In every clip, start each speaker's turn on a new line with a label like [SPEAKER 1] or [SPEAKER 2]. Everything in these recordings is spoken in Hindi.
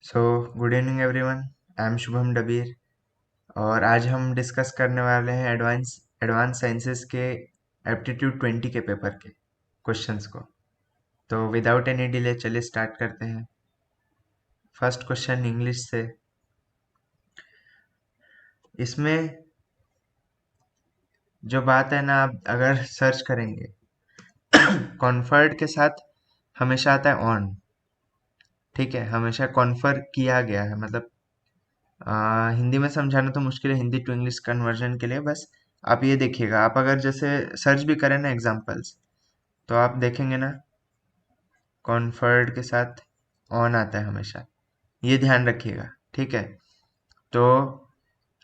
[SPEAKER 1] So good evening everyone. I am Shubham Dabir और आज हम डिस्कस करने वाले हैं एडवांस साइंसेस के एप्टीट्यूड 20 के पेपर के क्वेश्चंस को। तो विदाउट एनी डिले चलिए स्टार्ट करते हैं। फर्स्ट क्वेश्चन इंग्लिश से। इसमें जो बात है ना, आप अगर सर्च करेंगे कॉन्फर्ड के साथ हमेशा आता है ऑन। ठीक है, हमेशा कॉन्फर किया गया है, मतलब हिंदी में समझाना तो मुश्किल है, हिंदी टू इंग्लिश कन्वर्जन के लिए। बस आप ये देखिएगा, आप अगर जैसे सर्च भी करें ना एग्जांपल्स, तो आप देखेंगे ना कॉन्फर्ड के साथ ऑन आता है हमेशा, ये ध्यान रखिएगा। ठीक है, तो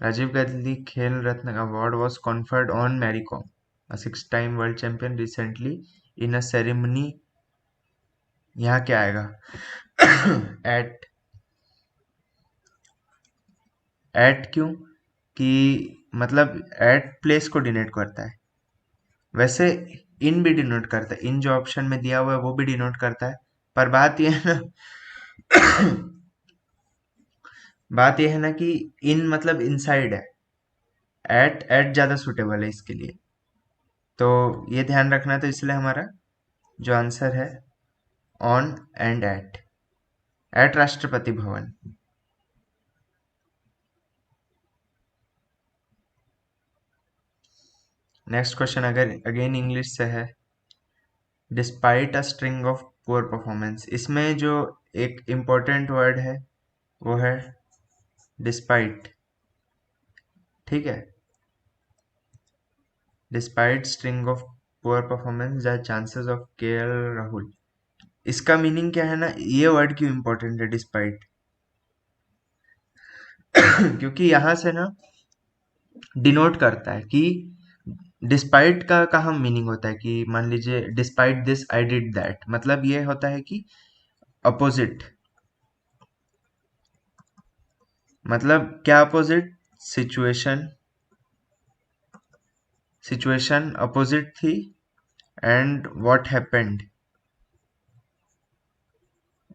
[SPEAKER 1] Rajiv Gandhi Khel Ratna award was conferred on Mary Kom, a 6 time world champion, recently in a ceremony. यहाँ क्या आएगा? एट एट क्यों? कि मतलब एट प्लेस को डिनोट करता है। वैसे इन भी डिनोट करता है, इन जो ऑप्शन में दिया हुआ है वो भी डिनोट करता है। पर बात यह है ना बात यह है ना कि इन मतलब इनसाइड है, एट ज्यादा सुटेबल है इसके लिए। तो ये ध्यान रखना, तो इसलिए हमारा जो आंसर है on and eight Rashtrapati Bhavan. Next question अगर अगेन इंग्लिश से है। Despite a string of poor performance, इसमें जो एक इम्पोर्टेंट वर्ड है वो है डिस्पाइट। ठीक है, despite string of poor performance the chances of KL Rahul. इसका मीनिंग क्या है ना, ये वर्ड क्यों इंपॉर्टेंट है डिस्पाइट? क्योंकि यहां से ना डिनोट करता है कि डिस्पाइट का हम मीनिंग होता है कि मान लीजिए despite this I did that, मतलब ये होता है कि अपोजिट। मतलब क्या अपोजिट? सिचुएशन, सिचुएशन अपोजिट थी and what happened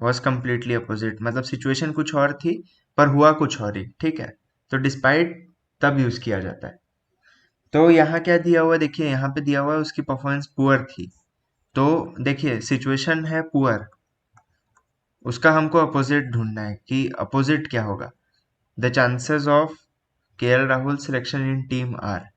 [SPEAKER 1] was completely opposite. मतलब सिचुएशन कुछ और थी पर हुआ कुछ और ही। ठीक है, तो डिस्पाइट तब यूज किया जाता है। तो यहाँ क्या दिया हुआ है, देखिए यहाँ पे दिया हुआ है उसकी परफॉर्मेंस पुअर थी। तो देखिए सिचुएशन है पुअर, उसका हमको अपोजिट ढूंढना है कि अपोजिट क्या होगा। The chances of KL Rahul selection in team are.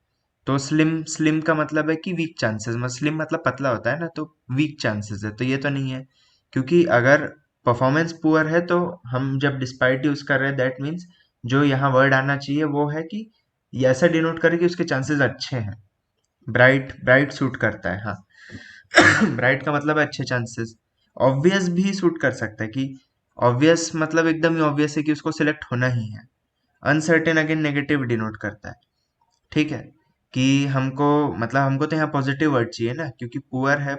[SPEAKER 1] तो स्लिम, स्लिम का मतलब है कि वीक चांसेस, मतलब स्लिम मतलब पतला होता है ना, तो वीक चांसेस है, तो ये तो नहीं है। क्योंकि अगर परफॉर्मेंस पुअर है तो हम जब डिस्पाइट यूज कर रहे हैं, दैट मीन्स जो यहाँ वर्ड आना चाहिए वो है कि ये ऐसा डिनोट करे कि उसके चांसेस अच्छे हैं। ब्राइट, ब्राइट सूट करता है, हाँ। ब्राइट का मतलब है अच्छे चांसेस। ऑब्वियस भी सूट कर सकता है कि ऑब्वियस मतलब एकदम ही ऑब्वियस है कि उसको सिलेक्ट होना ही है। अनसर्टेन अगेन नेगेटिव डिनोट करता है। ठीक है, कि हमको मतलब हमको तो यहाँ पॉजिटिव वर्ड चाहिए ना, क्योंकि पुअर है,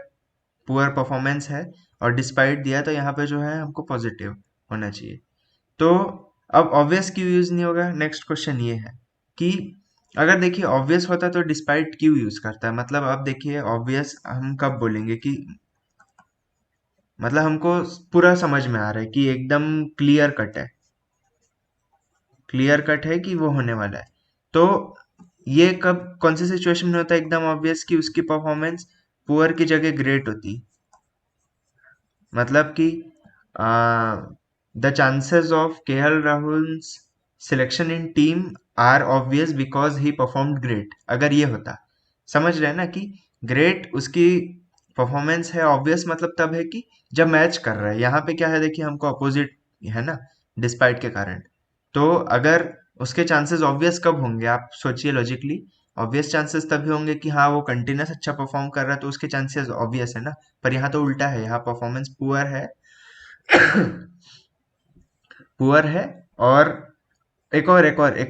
[SPEAKER 1] पुअर परफॉर्मेंस है और डिस्पाइट दिया, तो यहाँ पे जो है हमको पॉजिटिव होना चाहिए। तो अब ऑब्वियस क्यों यूज नहीं होगा, नेक्स्ट क्वेश्चन ये है कि अगर देखिए ऑब्वियस होता तो डिस्पाइट क्यों यूज करता है। मतलब अब देखिए ऑब्वियस हम कब बोलेंगे कि मतलब हमको पूरा समझ में आ रहा है कि एकदम क्लियर कट है, क्लियर कट है कि वो होने वाला है। तो ये कब कौन सी सिचुएशन में होता है एकदम ऑब्वियस कि उसकी परफॉर्मेंस पुअर की जगह ग्रेट होती। मतलब कि the chances of KL Rahul selection in team are obvious because he performed great, अगर ये होता। समझ रहे हैं ना कि ग्रेट उसकी परफॉर्मेंस है, ऑब्वियस मतलब तब है कि जब मैच कर रहा है। यहाँ पे क्या है, देखिए हमको अपोजिट है ना डिस्पाइट के कारण। तो अगर उसके चांसेस ऑब्वियस कब होंगे, आप सोचिए लॉजिकली। ऑब्वियस चांसेस तभी होंगे कि हाँ वो कंटिन्यूस अच्छा परफॉर्म कर रहा है, तो उसके चांसेस ऑब्वियस है ना। पर यहाँ तो उल्टा है, यहाँ परफॉर्मेंस पुअर है। पुअर है। और एक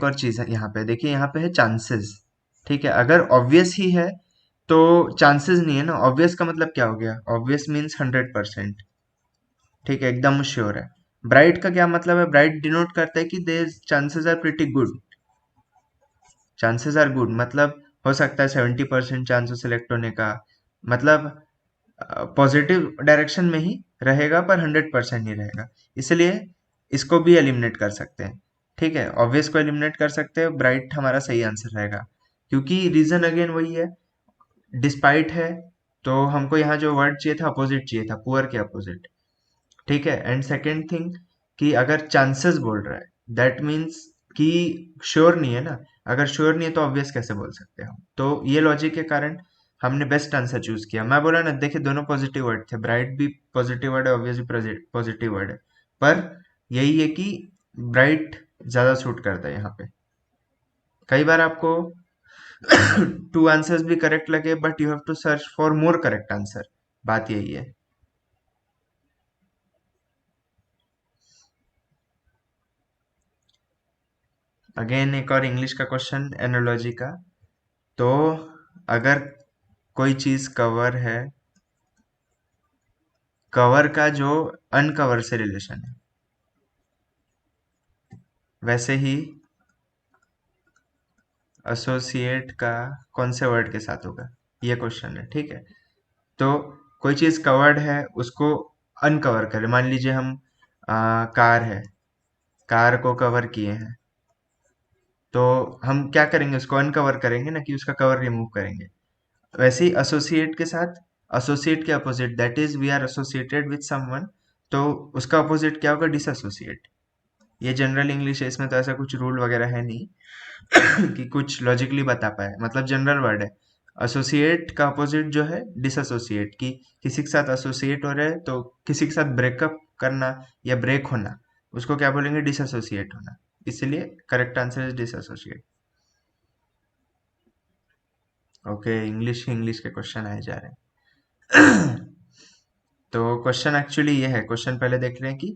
[SPEAKER 1] और चीज है यहाँ पे, देखिए यहाँ पे है चांसेस। ठीक है, अगर ऑब्वियस ही है तो चांसेस नहीं है ना। ऑब्वियस का मतलब क्या हो गया, ऑब्वियस मीन्स 100%। ठीक है, एकदम श्योर है। ब्राइट का क्या मतलब है, ब्राइट डिनोट करता है कि their chances are pretty good, chances are good, मतलब हो सकता है 70% चांस हो सिलेक्ट होने का। मतलब पॉजिटिव डायरेक्शन में ही रहेगा पर 100% नहीं रहेगा। इसलिए इसको भी एलिमिनेट कर सकते हैं। ठीक है, ऑब्वियस को एलिमिनेट कर सकते हैं, ब्राइट हमारा सही आंसर रहेगा, क्योंकि रीजन अगेन वही है, डिस्पाइट है, तो हमको यहाँ जो वर्ड चाहिए था अपोजिट चाहिए था, पुअर के अपोजिट। ठीक है, एंड सेकेंड थिंग कि अगर चांसेस बोल रहा है दैट मीन्स कि श्योर नहीं है ना, अगर श्योर नहीं है तो ऑब्वियस कैसे बोल सकते हैं हम, तो ये लॉजिक के कारण हमने बेस्ट आंसर चूज किया। मैं बोला ना, देखिए दोनों पॉजिटिव वर्ड थे, ब्राइट भी पॉजिटिव वर्ड है, ऑब्वियस भी पॉजिटिव वर्ड है, पर यही है कि ब्राइट ज्यादा सूट करता है यहाँ पे। कई बार आपको टू आंसर्स भी करेक्ट लगे, but you have to search for more correct answer, बात यही है। अगेन एक और इंग्लिश का क्वेश्चन एनोलॉजी का। तो अगर कोई चीज कवर है, कवर का जो अनकवर से रिलेशन है, वैसे ही एसोसिएट का कौन से वर्ड के साथ होगा, ये क्वेश्चन है। ठीक है, तो कोई चीज कवर्ड है उसको अनकवर करें, मान लीजिए हम कार है, कार को कवर किए हैं, तो हम क्या करेंगे, उसको अनकवर करेंगे ना, कि उसका कवर रिमूव करेंगे। वैसे ही एसोसिएट के साथ, एसोसिएट के opposite, that is we are associated with someone, तो उसका अपोजिट क्या होगा, डिसएसोसिएट। ये जनरल इंग्लिश है, इसमें तो ऐसा कुछ रूल वगैरह है नहीं कि कुछ लॉजिकली बता पाए, मतलब जनरल वर्ड है। एसोसिएट का अपोजिट जो है डिसएसोसिएट, की किसी के साथ एसोसिएट हो रहे हैं तो किसी के साथ ब्रेकअप करना या ब्रेक होना, उसको क्या बोलेंगे, डिसएसोसिएट होना। इसलिए correct answer is dissociate. Okay, English English के क्वेश्चन आए जा रहे हैं। तो क्वेश्चन एक्चुअली ये है, क्वेश्चन पहले देख रहे हैं कि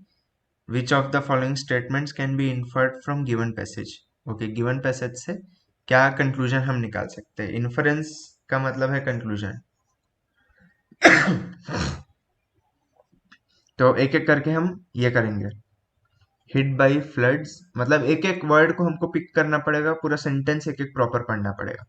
[SPEAKER 1] which of the following statements can be inferred from given passage. Okay, given passage से क्या कंक्लूजन हम निकाल सकते हैं, इन्फरेंस का मतलब है कंक्लूजन। तो एक एक करके हम ये करेंगे। हिट बाई फ्लड्स, मतलब एक एक वर्ड को हमको पिक करना पड़ेगा, पूरा सेंटेंस एक एक प्रॉपर पढ़ना पड़ेगा।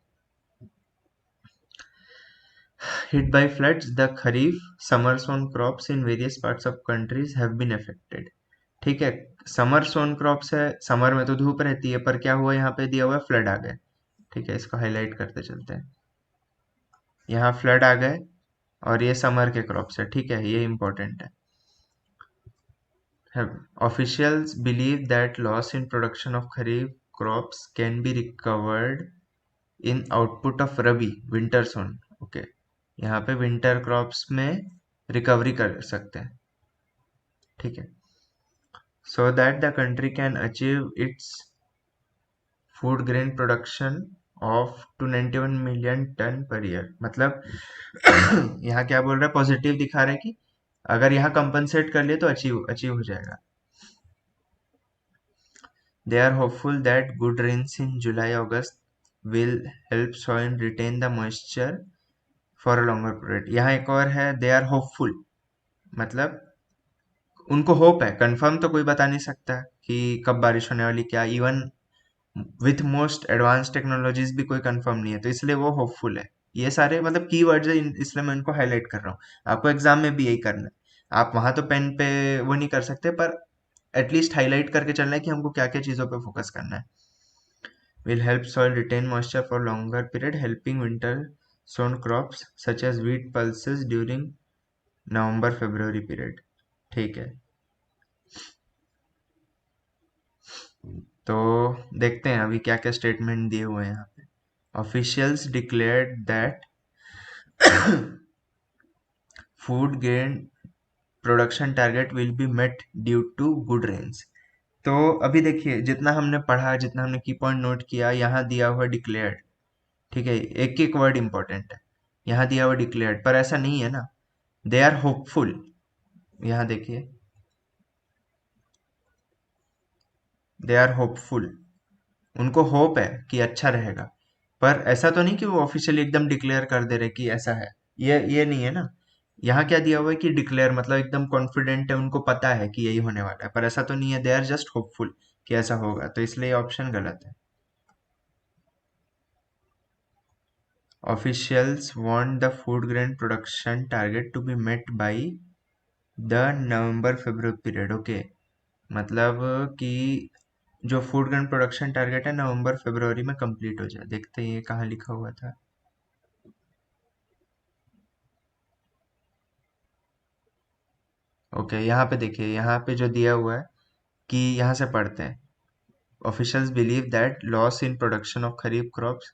[SPEAKER 1] Hit by floods the kharif summer sown crops in various parts of countries have been affected. ठीक है, समर सोन क्रॉप्स है, समर में तो धूप रहती है, पर क्या हुआ यहाँ पे दिया हुआ है, फ्लड आ गए। ठीक है, इसको हाईलाइट करते चलते हैं, यहाँ फ्लड आ गए, और ये समर के क्रॉप्स है। ठीक है, ये इंपॉर्टेंट है। Officials believe that loss in production of kharif crops can be recovered in output of rabi winter sown. Okay, यहाँ पे विंटर क्रॉप्स में रिकवरी कर सकते हैं। ठीक है, so that the country can achieve its food grain production of 291 million ton per year. मतलब यहाँ क्या बोल रहा है, पॉजिटिव दिखा रहा है कि अगर यहाँ कंपनसेट कर लिए तो अचीव अचीव हो जाएगा। They are hopeful that good rains in July August will help soil retain the moisture for a longer period. यहाँ एक और है, दे आर होपफुल, मतलब उनको होप है, कंफर्म तो कोई बता नहीं सकता कि कब बारिश होने वाली, क्या even with most advance technologies भी कोई कंफर्म नहीं है, तो इसलिए वो होपफुल है। ये सारे मतलब की वर्ड्स है, इसलिए मैं इनको हाईलाइट कर रहा हूँ। आपको एग्जाम में भी यही करना है, आप वहां तो पेन पे वो नहीं कर सकते, पर एटलीस्ट हाईलाइट करके चलना है कि हमको क्या क्या चीजों पे फोकस करना है। Will help soil retain moisture for longer period, helping winter sown crops such as wheat pulses during November February period. ठीक है, तो देखते हैं अभी क्या क्या स्टेटमेंट दिए हुए हैं यहाँ पे। Officials declared that food grain production target will be met due to good rains. तो अभी देखिए, जितना हमने पढ़ा, जितना हमने की पॉइंट नोट किया, यहाँ दिया हुआ डिक्लेयर्ड। ठीक है, एक एक वर्ड इंपॉर्टेंट है। यहाँ दिया हुआ डिक्लेयर्ड, पर ऐसा नहीं है ना, दे आर होपफुल। यहाँ देखिए, दे आर होपफुल, उनको होप है कि अच्छा रहेगा, पर ऐसा तो नहीं कि वो ऑफिशियली एकदम डिक्लेयर कर दे रहे कि ऐसा है। ये नहीं है ना। यहाँ क्या दिया हुआ है कि डिक्लेयर, मतलब एकदम कॉन्फिडेंट है, उनको पता है कि यही होने वाला है, पर ऐसा तो नहीं है, दे आर जस्ट होपफुल कि ऐसा होगा, तो इसलिए ऑप्शन गलत है। Officials want the food grain production target to be met by the November February period. Okay, मतलब कि जो फूड ग्रेन प्रोडक्शन टारगेट है नवंबर फरवरी में कंप्लीट हो जाए। देखते हैं ये कहाँ लिखा हुआ था। ओके, यहाँ पे देखिए, यहाँ पे जो दिया हुआ है कि यहाँ से पढ़ते हैं, officials believe that loss in production of kharif crops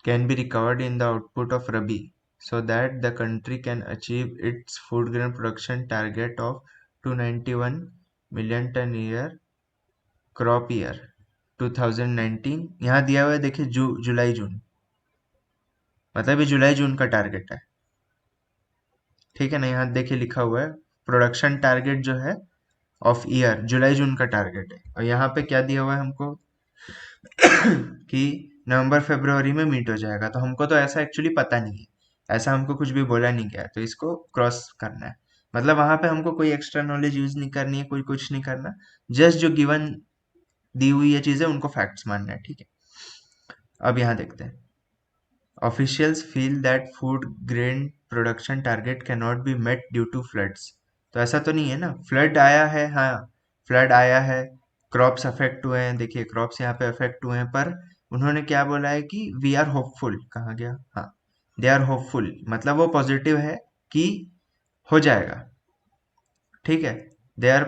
[SPEAKER 1] can be recovered in the output of Rabi so that the country can achieve its food grain production target of 291 million ton year crop year 2019। यहाँ दिया हुआ है देखिए, जुलाई जून, मतलब ये जुलाई जून का टारगेट है, ठीक है ना। यहाँ देखिए लिखा हुआ है प्रोडक्शन टारगेट जो है ऑफ ईयर जुलाई जून का टारगेट है, और यहाँ पे क्या दिया हुआ है हमको कि नवंबर फरवरी में मीट हो जाएगा। तो हमको तो ऐसा एक्चुअली पता नहीं है, ऐसा हमको कुछ भी बोला नहीं गया है, तो इसको क्रॉस करना है। मतलब वहां पे हमको कोई एक्स्ट्रा नॉलेज यूज नहीं करनी है, कोई कुछ नहीं करना, जस्ट जो गिवन दी हुई ये चीजें उनको फैक्ट्स मानना है, ठीक है। अब यहाँ देखते हैं, officials feel that food grain production target can not be met due to floods. तो ऐसा तो नहीं है ना, फ्लड आया है, हाँ फ्लड आया है, क्रॉप्स अफेक्ट हुए हैं, देखिए क्रॉप्स यहाँ पे अफेक्ट हुए हैं, पर उन्होंने क्या बोला है कि वी आर होपफुल, कहाँ गया, हाँ दे आर होपफुल, मतलब वो पॉजिटिव है कि हो जाएगा, ठीक है। दे आर,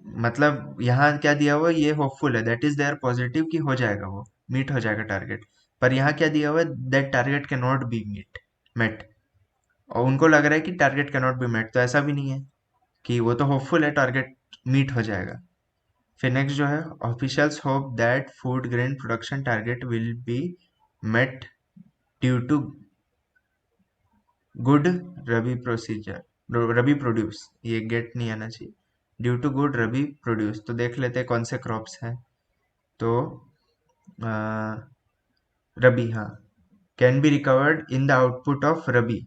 [SPEAKER 1] मतलब यहाँ क्या दिया हुआ है, ये होपफुल है, that is they are positive कि हो जाएगा, वो मीट हो जाएगा टारगेट। पर यहाँ क्या दिया हुआ है, that target can not be meet met, और उनको लग रहा है कि target can not be met, तो ऐसा भी नहीं है कि वो तो होपफुल है टारगेट मीट हो जाएगा। फिर नेक्स्ट जो है, officials hope that food grain production target will be met due to good rabi procedure, rabi produce, ये गेट नहीं आना चाहिए, due to good rabi produce. तो देख लेते हैं कौन से क्रॉप्स हैं। तो रबी, हाँ, can be recovered in the output of rabi.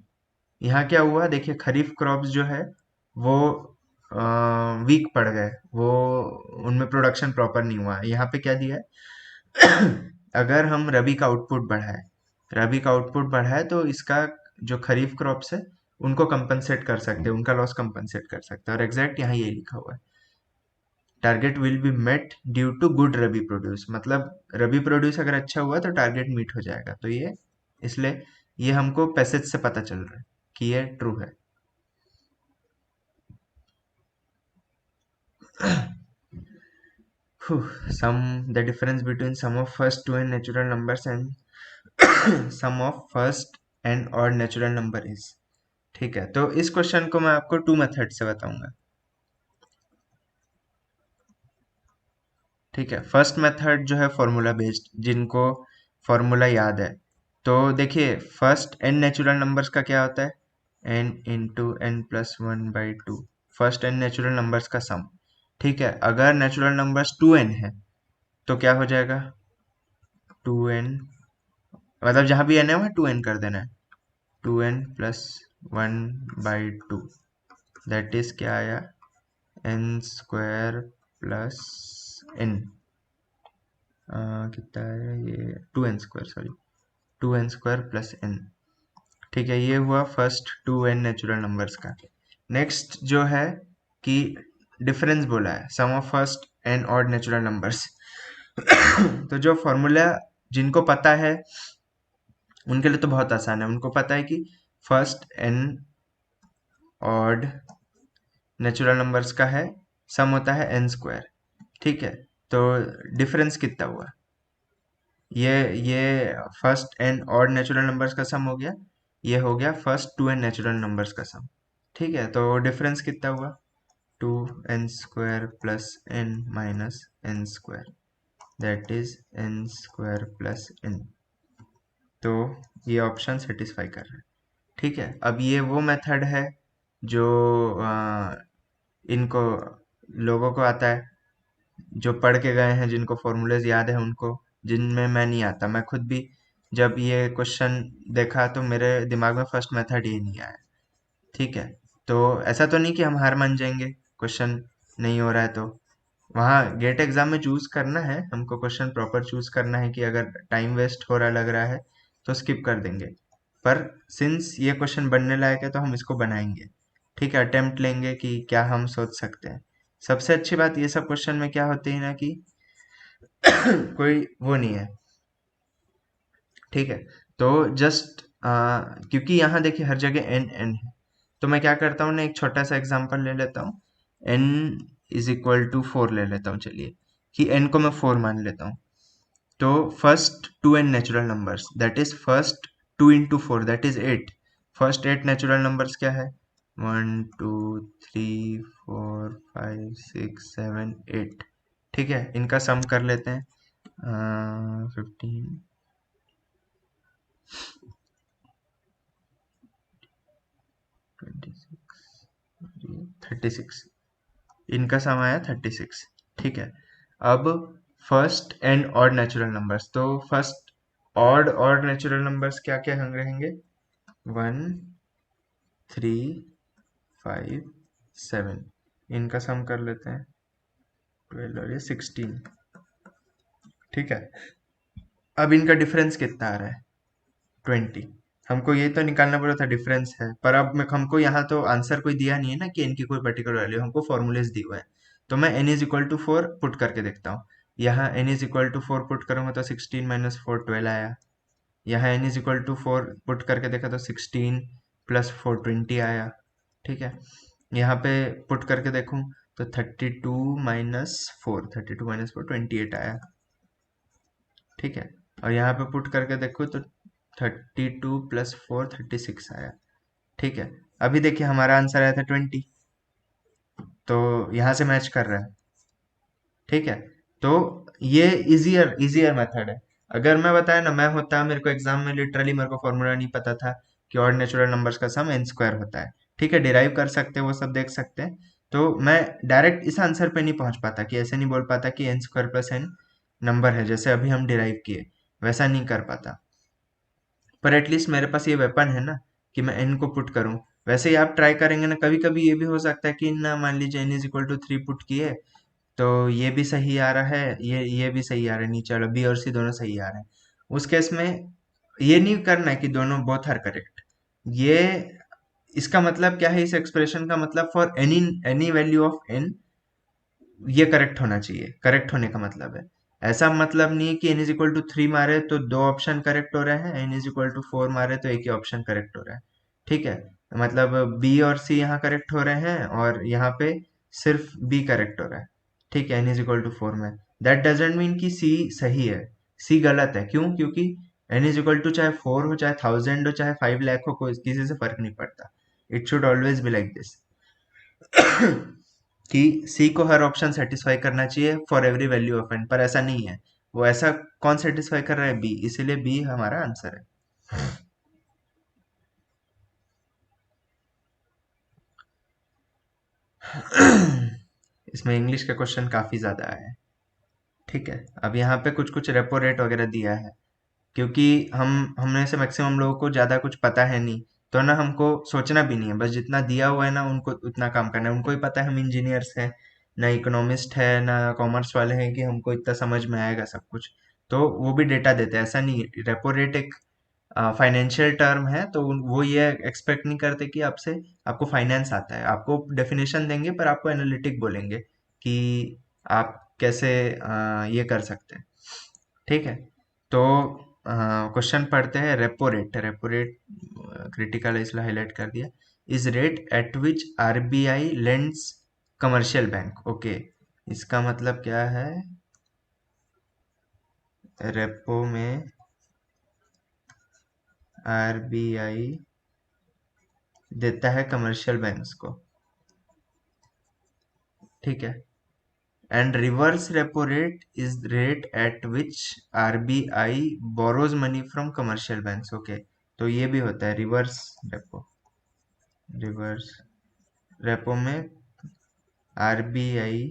[SPEAKER 1] यहाँ क्या हुआ देखिए, खरीफ क्रॉप्स जो है वो वीक पड़ गए, वो उनमें प्रोडक्शन प्रॉपर नहीं हुआ। यहाँ पे क्या दिया है अगर हम रबी का आउटपुट बढ़ाए, रबी का आउटपुट बढ़ाए तो इसका जो खरीफ क्रॉप्स है उनको कंपनसेट कर सकते हैं, उनका लॉस कंपनसेट कर सकते हैं, और एग्जैक्ट यहाँ ये लिखा हुआ है, target will be met due to good rabi produce, मतलब रबी प्रोड्यूस अगर अच्छा हुआ तो टारगेट मीट हो जाएगा। तो ये इसलिए ये हमको पैसेज से पता चल रहा है कि ये ट्रू है। Sum the difference between sum of first two and natural numbers and sum of first and odd natural number is। ठीक है, तो इस क्वेश्चन को मैं आपको टू मेथड से बताऊंगा, ठीक है। फर्स्ट मेथड जो है फॉर्मूला बेस्ड, जिनको फॉर्मूला याद है, तो देखिए फर्स्ट एन नेचुरल नंबर्स का क्या होता है, n into n plus one by two, first n natural numbers का सम, ठीक है। अगर नेचुरल नंबर्स टू एन है तो क्या हो जाएगा, टू एन, मतलब जहां भी एन है वहां टू एन कर देना है, two n plus one by two, that is क्या आया, एन स्क्वायर प्लस एन, कितना है ये, two n square, sorry two n square plus n, ठीक है। ये हुआ first two n natural numbers का। नेक्स्ट जो है कि डिफरेंस बोला है, sum of first n odd natural numbers तो जो फॉर्मूला जिनको पता है उनके लिए तो बहुत आसान है, उनको पता है कि first n odd natural numbers का है, सम होता है एन स्क्वायर, ठीक है। तो डिफरेंस कितना हुआ, ये first n odd natural numbers का सम हो गया, ये हो गया first two n natural numbers का सम, ठीक है। तो डिफरेंस कितना हुआ, two n square plus n minus n square, that is n square plus n. तो ये ऑप्शन सेटिस्फाई कर रहा है, ठीक है। अब ये वो मेथड है जो इनको लोगों को आता है, जो पढ़ के गए हैं, जिनको फॉर्मूलेज याद है उनको, जिनमें मैं नहीं आता। मैं खुद भी जब ये क्वेश्चन देखा तो मेरे दिमाग में फर्स्ट मेथड ये नहीं आया, ठीक है। तो ऐसा तो नहीं कि हम हार मान जाएंगे क्वेश्चन नहीं हो रहा है, तो वहाँ गेट एग्जाम में चूज करना है हमको, क्वेश्चन प्रॉपर चूज करना है कि अगर टाइम वेस्ट हो रहा लग रहा है तो स्किप कर देंगे, पर सिंस ये क्वेश्चन बनने लायक है तो हम इसको बनाएंगे, ठीक है। अटेम्प्ट लेंगे कि क्या हम सोच सकते हैं, सबसे अच्छी बात ये सब क्वेश्चन में क्या होती है ना कि कोई वो नहीं है, ठीक है। तो जस्ट क्योंकि यहाँ देखिए हर जगह एन एन है, तो मैं क्या करता हूँ ना, एक छोटा सा एग्जांपल ले लेता हूँ। एन इज इक्वल टू 4 ले लेता हूँ, चलिए, कि एन को मैं 4 मान लेता हूँ। तो first two n natural numbers, that is first 2 into 4, that is 8। First 8 natural numbers क्या है? 1 2 3 4 5 6 7 8, ठीक है। इनका सम कर लेते हैं। 15 36, इनका सम आया 36, ठीक है। अब first and odd natural numbers, तो फर्स्ट ऑड नेचुरल नंबर्स क्या क्या हम रहेंगे? 1 3 5 7, इनका सम कर लेते हैं, 12 और ये 16, ठीक है। अब इनका डिफरेंस कितना आ रहा है? 20। हमको ये तो निकालना पड़ा था डिफरेंस है, पर अब मैं हमको यहाँ तो आंसर कोई दिया नहीं है ना कि इनकी कोई पर्टिकुलर वैल्यू, हमको फॉर्मूलेस दिए हुए हैं। तो मैं n is equal to 4 put करके देखता हूँ। यहाँ n is equal to 4 put करूंगा तो 16 माइनस 4 12 आया। यहाँ n is equal to 4 put करके देखा तो 16 प्लस 4 20 आया, ठीक है। यहाँ पे पुट करके देखूं तो 32 माइनस 4 28 आया, ठीक है। और यहाँ पे पुट करके देखो तो 32 + 4 36 आया, ठीक है। अभी देखिए हमारा आंसर आया था 20, तो यहाँ से मैच कर रहा है, ठीक है। तो ये इजियर इजियर मेथड है। अगर मैं बताया ना, मैं होता मेरे को एग्जाम में लिटरली मेरे को फॉर्मूला नहीं पता था कि ऑड नेचुरल नंबर्स का सम n² होता है, ठीक है। डिराइव कर सकते हैं, वो सब देख सकते हैं। तो मैं डायरेक्ट इस आंसर पे नहीं पहुंच पाता, कि ऐसे नहीं बोल पाता कि n² + n नंबर है जैसे अभी हम डिराइव किए, वैसा नहीं कर पाता। पर एटलीस्ट मेरे पास ये वेपन है ना कि मैं n को पुट करूं। वैसे ही आप ट्राई करेंगे ना, कभी कभी ये भी हो सकता है कि ना, मान लीजिए n is equal to 3 put किए, तो ये भी सही आ रहा है, ये भी सही आ रहा है, नीचे वाला बी और सी दोनों सही आ रहे हैं। उस केस में ये नहीं करना है कि दोनों बोथ आर करेक्ट। ये इसका मतलब क्या है, इस एक्सप्रेशन का मतलब for any any value of n ये करेक्ट होना चाहिए, करेक्ट होने का मतलब है। ऐसा मतलब नहीं है कि n इज इक्वल टू 3 मारे तो दो ऑप्शन करेक्ट हो रहे हैं, n इज इक्वल टू 4 मारे तो एक ही ऑप्शन करेक्ट हो रहा है, ठीक है। मतलब बी और सी यहाँ करेक्ट हो रहे हैं और यहाँ पे सिर्फ बी करेक्ट हो रहा है, ठीक है, n इज इक्वल टू 4 में। दैट डजेंट मीन कि सी सही है, सी गलत है। क्यों? क्योंकि n इज इक्वल टू चाहे 4 हो, चाहे 1000 हो, चाहे 5 लाख हो, कोई किसी से फर्क नहीं पड़ता। It should always be like this कि सी को हर ऑप्शन सेटिस्फाई करना चाहिए for every value of n, पर ऐसा नहीं है। वो ऐसा कौन सेटिस्फाई कर रहा है? बी, इसीलिए बी हमारा आंसर है। इसमें इंग्लिश का क्वेश्चन काफी ज्यादा है, ठीक है। अब यहाँ पे कुछ कुछ रेपो रेट वगैरह दिया है, क्योंकि हमने से मैक्सिमम लोगों को ज्यादा कुछ पता है नहीं, तो ना हमको सोचना भी नहीं है, बस जितना दिया हुआ है ना उनको उतना काम करना है। उनको ही पता है हम इंजीनियर्स हैं, ना इकोनॉमिस्ट है ना कॉमर्स वाले हैं कि हमको इतना समझ में आएगा सब कुछ। तो वो भी डेटा देते हैं, ऐसा नहीं। रेपो रेट एक फाइनेंशियल टर्म है, तो वो ये एक्सपेक्ट नहीं करते कि आपसे आपको फाइनेंस आता है। आपको डेफिनेशन देंगे पर आपको एनालिटिक बोलेंगे कि आप कैसे ये कर सकते हैं, ठीक है। तो क्वेश्चन पढ़ते हैं। Repo rate, repo rate critical इसलिए हाईलाइट कर दिया। Is rate at which RBI lends commercial bank, okay. इसका मतलब क्या है? रेपो में आरबीआई देता है कमर्शियल बैंक्स को, ठीक है। And reverse repo rate is rate at which RBI borrows money from commercial banks, okay. तो ये भी होता है रिवर्स रेपो। रिवर्स रेपो में आरबीआई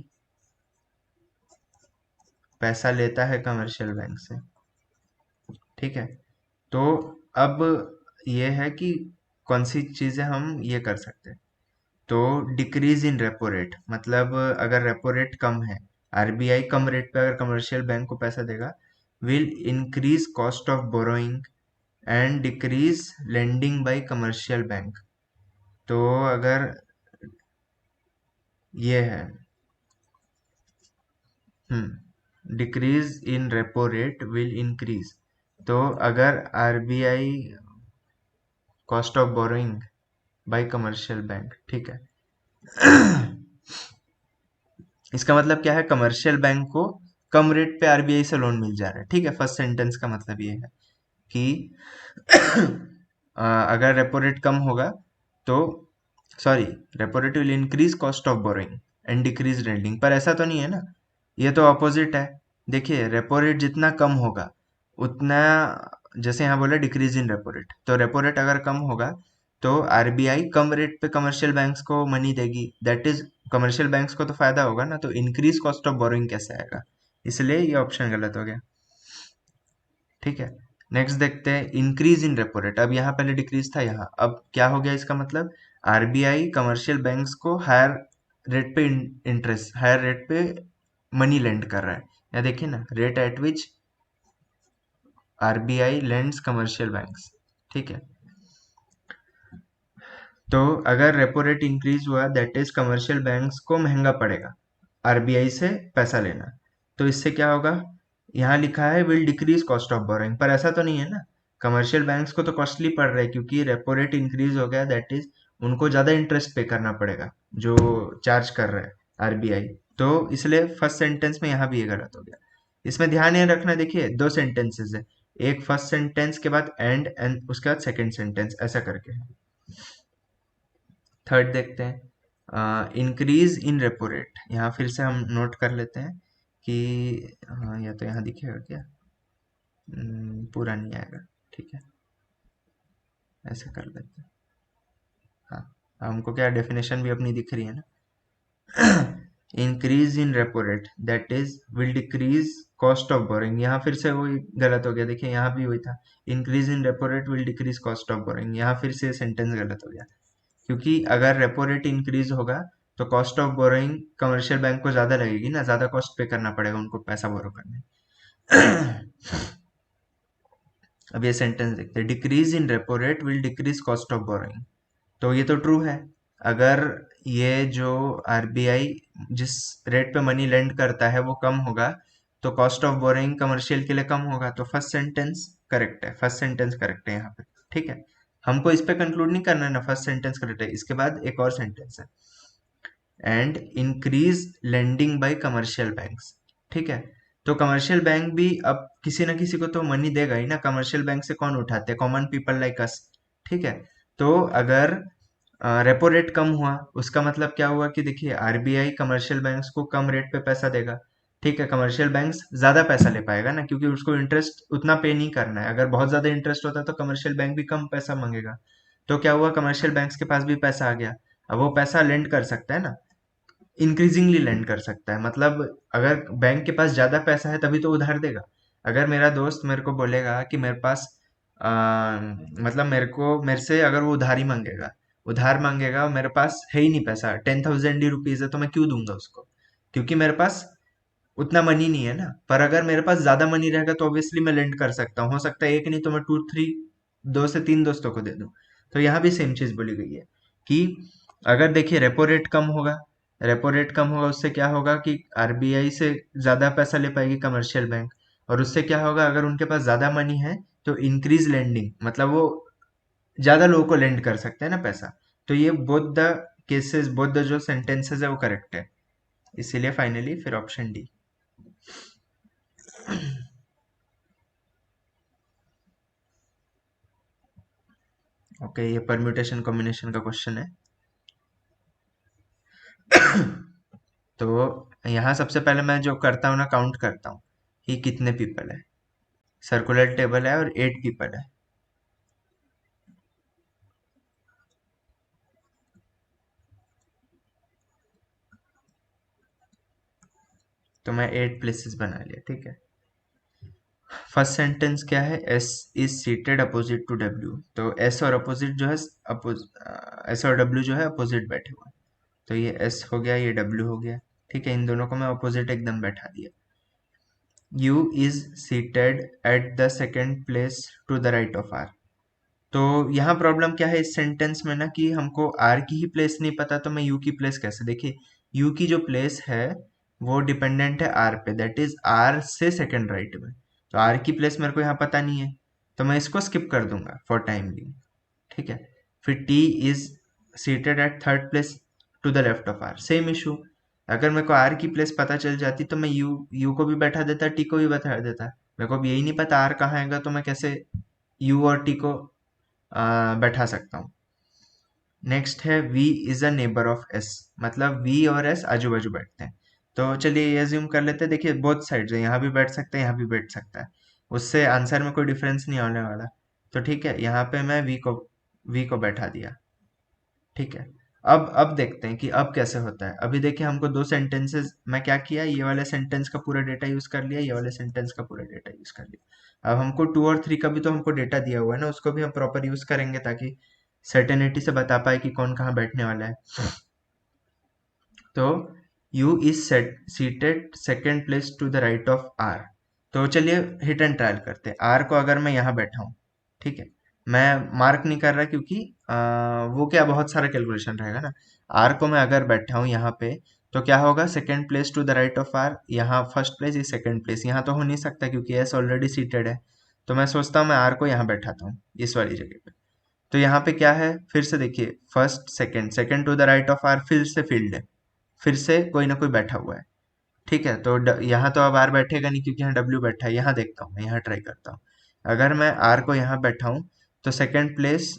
[SPEAKER 1] पैसा लेता है कमर्शियल बैंक से, ठीक है। तो अब ये है कि कौन सी चीजें हम ये कर सकते हैं। तो डिक्रीज इन रेपो रेट, मतलब अगर रेपो रेट कम है, आरबीआई कम रेट पे अगर कमर्शियल बैंक को पैसा देगा, will increase cost of borrowing and decrease lending bye commercial bank. तो अगर ये है, decrease in repo rate will increase. तो अगर RBI cost of borrowing bye commercial bank, ठीक है, इसका मतलब क्या है, कमर्शियल बैंक को कम रेट पे आरबीआई से लोन मिल जा रहा है, ठीक है। फर्स्ट सेंटेंस का मतलब ये है कि अगर रेपो रेट कम होगा तो, sorry, repo rate will increase cost of borrowing and decrease lending, पर ऐसा तो नहीं है ना, ये तो ऑपोजिट है। देखिए रेपो रेट जितना कम होगा उतना, जैसे यहाँ बोला डिक्रीज इन रेपो रेट, तो रेपो रेट अगर कम होगा तो आरबीआई कम रेट पे कमर्शियल बैंक्स को मनी देगी, दैट इज कमर्शियल बैंक्स को तो फायदा होगा ना, तो इंक्रीज कॉस्ट ऑफ बोरोइंग कैसे आएगा, इसलिए ये ऑप्शन गलत हो गया, ठीक है। नेक्स्ट देखते हैं इंक्रीज इन रेपो रेट। अब यहाँ पहले डिक्रीज था, यहाँ अब क्या हो गया, इसका मतलब आरबीआई कमर्शियल बैंक्स को हायर रेट पे इंटरेस्ट, हायर रेट पे मनी लेंड कर रहा है। या देखिए ना, rate at which RBI lends commercial banks, ठीक है। तो अगर रेपो रेट इंक्रीज हुआ दैट इज कमर्शियल बैंक्स को महंगा पड़ेगा आरबीआई से पैसा लेना, तो इससे क्या होगा, यहाँ लिखा है will decrease cost of borrowing, पर ऐसा तो नहीं है ना, कमर्शियल बैंक्स को तो कॉस्टली पड़ रहा है क्योंकि रेपो रेट इंक्रीज हो गया, दैट इज उनको ज्यादा इंटरेस्ट पे करना पड़ेगा जो चार्ज कर रहा है आरबीआई, तो इसलिए फर्स्ट सेंटेंस में यहाँ भी ये गलत हो गया। इसमें ध्यान ये रखना, देखिए दो सेंटेंसेस है, एक फर्स्ट सेंटेंस के बाद एंड उसके बाद सेकेंड सेंटेंस, ऐसा करके है। थर्ड देखते हैं, इंक्रीज इन रेपो रेट, यहाँ फिर से हम नोट कर लेते हैं कि, हाँ या तो यहाँ दिखेगा क्या, पूरा नहीं आएगा, ठीक है, ऐसे कर लेते हैं। हाँ, हमको क्या डेफिनेशन भी अपनी दिख रही है ना। Increase in repo rate that is will decrease cost of boring, यहाँ फिर से वही गलत हो गया, देखिए यहाँ भी वही था, increase in repo rate will decrease cost of boring, यहाँ फिर से सेंटेंस गलत हो गया, क्योंकि अगर रेपो रेट इंक्रीज होगा तो cost of borrowing commercial bank को ज्यादा लगेगी ना, ज्यादा कॉस्ट पे करना पड़ेगा उनको पैसा बोरो करने। अब ये सेंटेंस देखते हैं, decrease in repo rate will decrease cost of borrowing, तो ये तो ट्रू है, अगर ये जो आरबीआई जिस रेट पे मनी लेंड करता है वो कम होगा तो कॉस्ट ऑफ बोरोइंग कमर्शियल के लिए कम होगा, तो फर्स्ट सेंटेंस करेक्ट है, फर्स्ट सेंटेंस करेक्ट है यहाँ पे, ठीक है। हमको इस पे कंक्लूड नहीं करना है ना, फर्स्ट सेंटेंस करेक्ट है, इसके बाद एक और सेंटेंस है, and increase lending bye commercial banks, ठीक है। तो कमर्शियल बैंक भी अब किसी ना किसी को तो मनी देगा ही ना, कमर्शियल बैंक से कौन उठाते हैं, कॉमन पीपल लाइक अस, ठीक है। तो अगर रेपो रेट कम हुआ उसका मतलब क्या हुआ कि देखिए आरबीआई कमर्शियल बैंक्स को कम रेट पे पैसा देगा, ठीक है, कमर्शियल बैंक्स ज्यादा पैसा ले पाएगा ना, क्योंकि उसको इंटरेस्ट उतना पे नहीं करना है, अगर बहुत ज्यादा इंटरेस्ट होता तो कमर्शियल बैंक भी कम पैसा मांगेगा, तो क्या हुआ, कमर्शियल बैंक्स के पास भी पैसा आ गया, अब वो पैसा लेंड कर सकता है ना, इंक्रीजिंगली लेंड कर सकता है, मतलब अगर बैंक के पास ज्यादा पैसा है तभी तो उधार देगा। अगर मेरा दोस्त मेरे को बोलेगा कि मेरे पास मतलब मेरे से अगर वो उधार मांगेगा और मेरे पास है ही नहीं पैसा, 10,000 ही रुपीज है, तो मैं क्यों दूंगा उसको, क्योंकि मेरे पास उतना मनी नहीं है ना। पर अगर मेरे पास ज्यादा मनी रहेगा तो ऑब्वियसली मैं लेंड कर सकता हूँ, हो सकता है एक नहीं तो मैं टू थ्री, दो से तीन दोस्तों को दे दूं। तो यहाँ भी सेम चीज बोली गई है कि अगर देखिए रेपो रेट कम होगा उससे क्या होगा कि आरबीआई से ज्यादा पैसा ले पाएगी कमर्शियल बैंक, और उससे क्या होगा, अगर उनके पास ज्यादा मनी है तो इंक्रीज लेंडिंग, मतलब वो ज्यादा लोगों को लेंड कर सकते हैं ना पैसा, तो ये both the cases, both the जो सेंटेंसेस है वो करेक्ट है, इसीलिए फाइनली फिर ऑप्शन डी। ओके, ये परम्यूटेशन कॉम्बिनेशन का क्वेश्चन है। तो यहाँ सबसे पहले मैं जो करता हूँ ना, काउंट करता हूँ कि कितने पीपल है, सर्कुलर टेबल है और 8 पीपल है, तो मैं 8 प्लेसेस बना लिया, ठीक है। फर्स्ट सेंटेंस क्या है, S is seated opposite to W, तो एस और अपोजिट जो है, एस और डब्ल्यू जो है अपोजिट बैठे हुए हैं, तो ये एस हो गया, ये डब्ल्यू हो गया, ठीक है, इन दोनों को मैं अपोजिट एकदम बैठा दिया। U is seated at the second place to the right of R, तो यहाँ प्रॉब्लम क्या है इस सेंटेंस में ना, कि हमको आर की ही प्लेस नहीं पता, तो मैं यू की प्लेस कैसे, देखिए यू की जो प्लेस है वो डिपेंडेंट है आर पे, दैट इज आर से सेकंड राइट में। तो आर की प्लेस मेरे को यहाँ पता नहीं है, तो मैं इसको स्किप कर दूंगा फॉर टाइम बिंग। ठीक है। फिर T is seated at third place to the left of R, same issue. अगर मेरे को आर की प्लेस पता चल जाती तो मैं यू को भी बैठा देता, टी को भी बैठा देता। मेरे को अब यही नहीं पता आर कहाँ आएगा, तो मैं कैसे यू और टी को बैठा सकता हूँ। नेक्स्ट है V is a neighbour of S, मतलब V और S आजू बाजू बैठते हैं। तो चलिए ये अज्यूम कर लेते हैं, देखिए बोथ साइड्स है, यहाँ भी बैठ सकते हैं यहाँ भी बैठ सकता है, उससे आंसर में कोई डिफरेंस नहीं होने वाला। तो ठीक है, यहाँ पे मैं V को बैठा दिया। ठीक है। अब देखते हैं कि अब कैसे होता है। अभी देखिए हमको दो सेंटेंसेस, मैं क्या किया, ये वाले सेंटेंस का पूरा डेटा यूज कर लिया, ये वाले सेंटेंस का पूरा डेटा यूज कर लिया। अब हमको 2 और 3 का भी तो हमको डेटा दिया हुआ है ना, उसको भी हम प्रॉपर यूज करेंगे ताकि सर्टेनिटी से बता पाए कि कौन कहाँ बैठने वाला है। तो U is seated second place to the right of R। तो चलिए हिट एंड ट्रायल करते हैं। R को अगर मैं यहाँ बैठा हूँ, ठीक है, मैं मार्क नहीं कर रहा क्योंकि वो क्या बहुत सारा कैलकुलेशन रहेगा ना। R को मैं अगर बैठा हूँ यहाँ पे, तो क्या होगा, second place to the right of R, यहाँ first place is second place, यहाँ तो हो नहीं सकता क्योंकि S ऑलरेडी सीटेड है। तो मैं सोचता हूँ मैं R को यहाँ बैठाता हूँ इस वाली जगह पे। तो यहाँ पे क्या है, फिर से देखिए, first second, second to the right of R, फिर से फील्ड है, फिर से कोई ना कोई बैठा हुआ है। ठीक है, तो यहाँ तो अब आर बैठेगा नहीं क्योंकि यहाँ डब्ल्यू बैठा है। यहाँ देखता हूँ, मैं यहाँ ट्राई करता हूँ। अगर मैं आर को यहाँ बैठा हूँ तो सेकेंड प्लेस,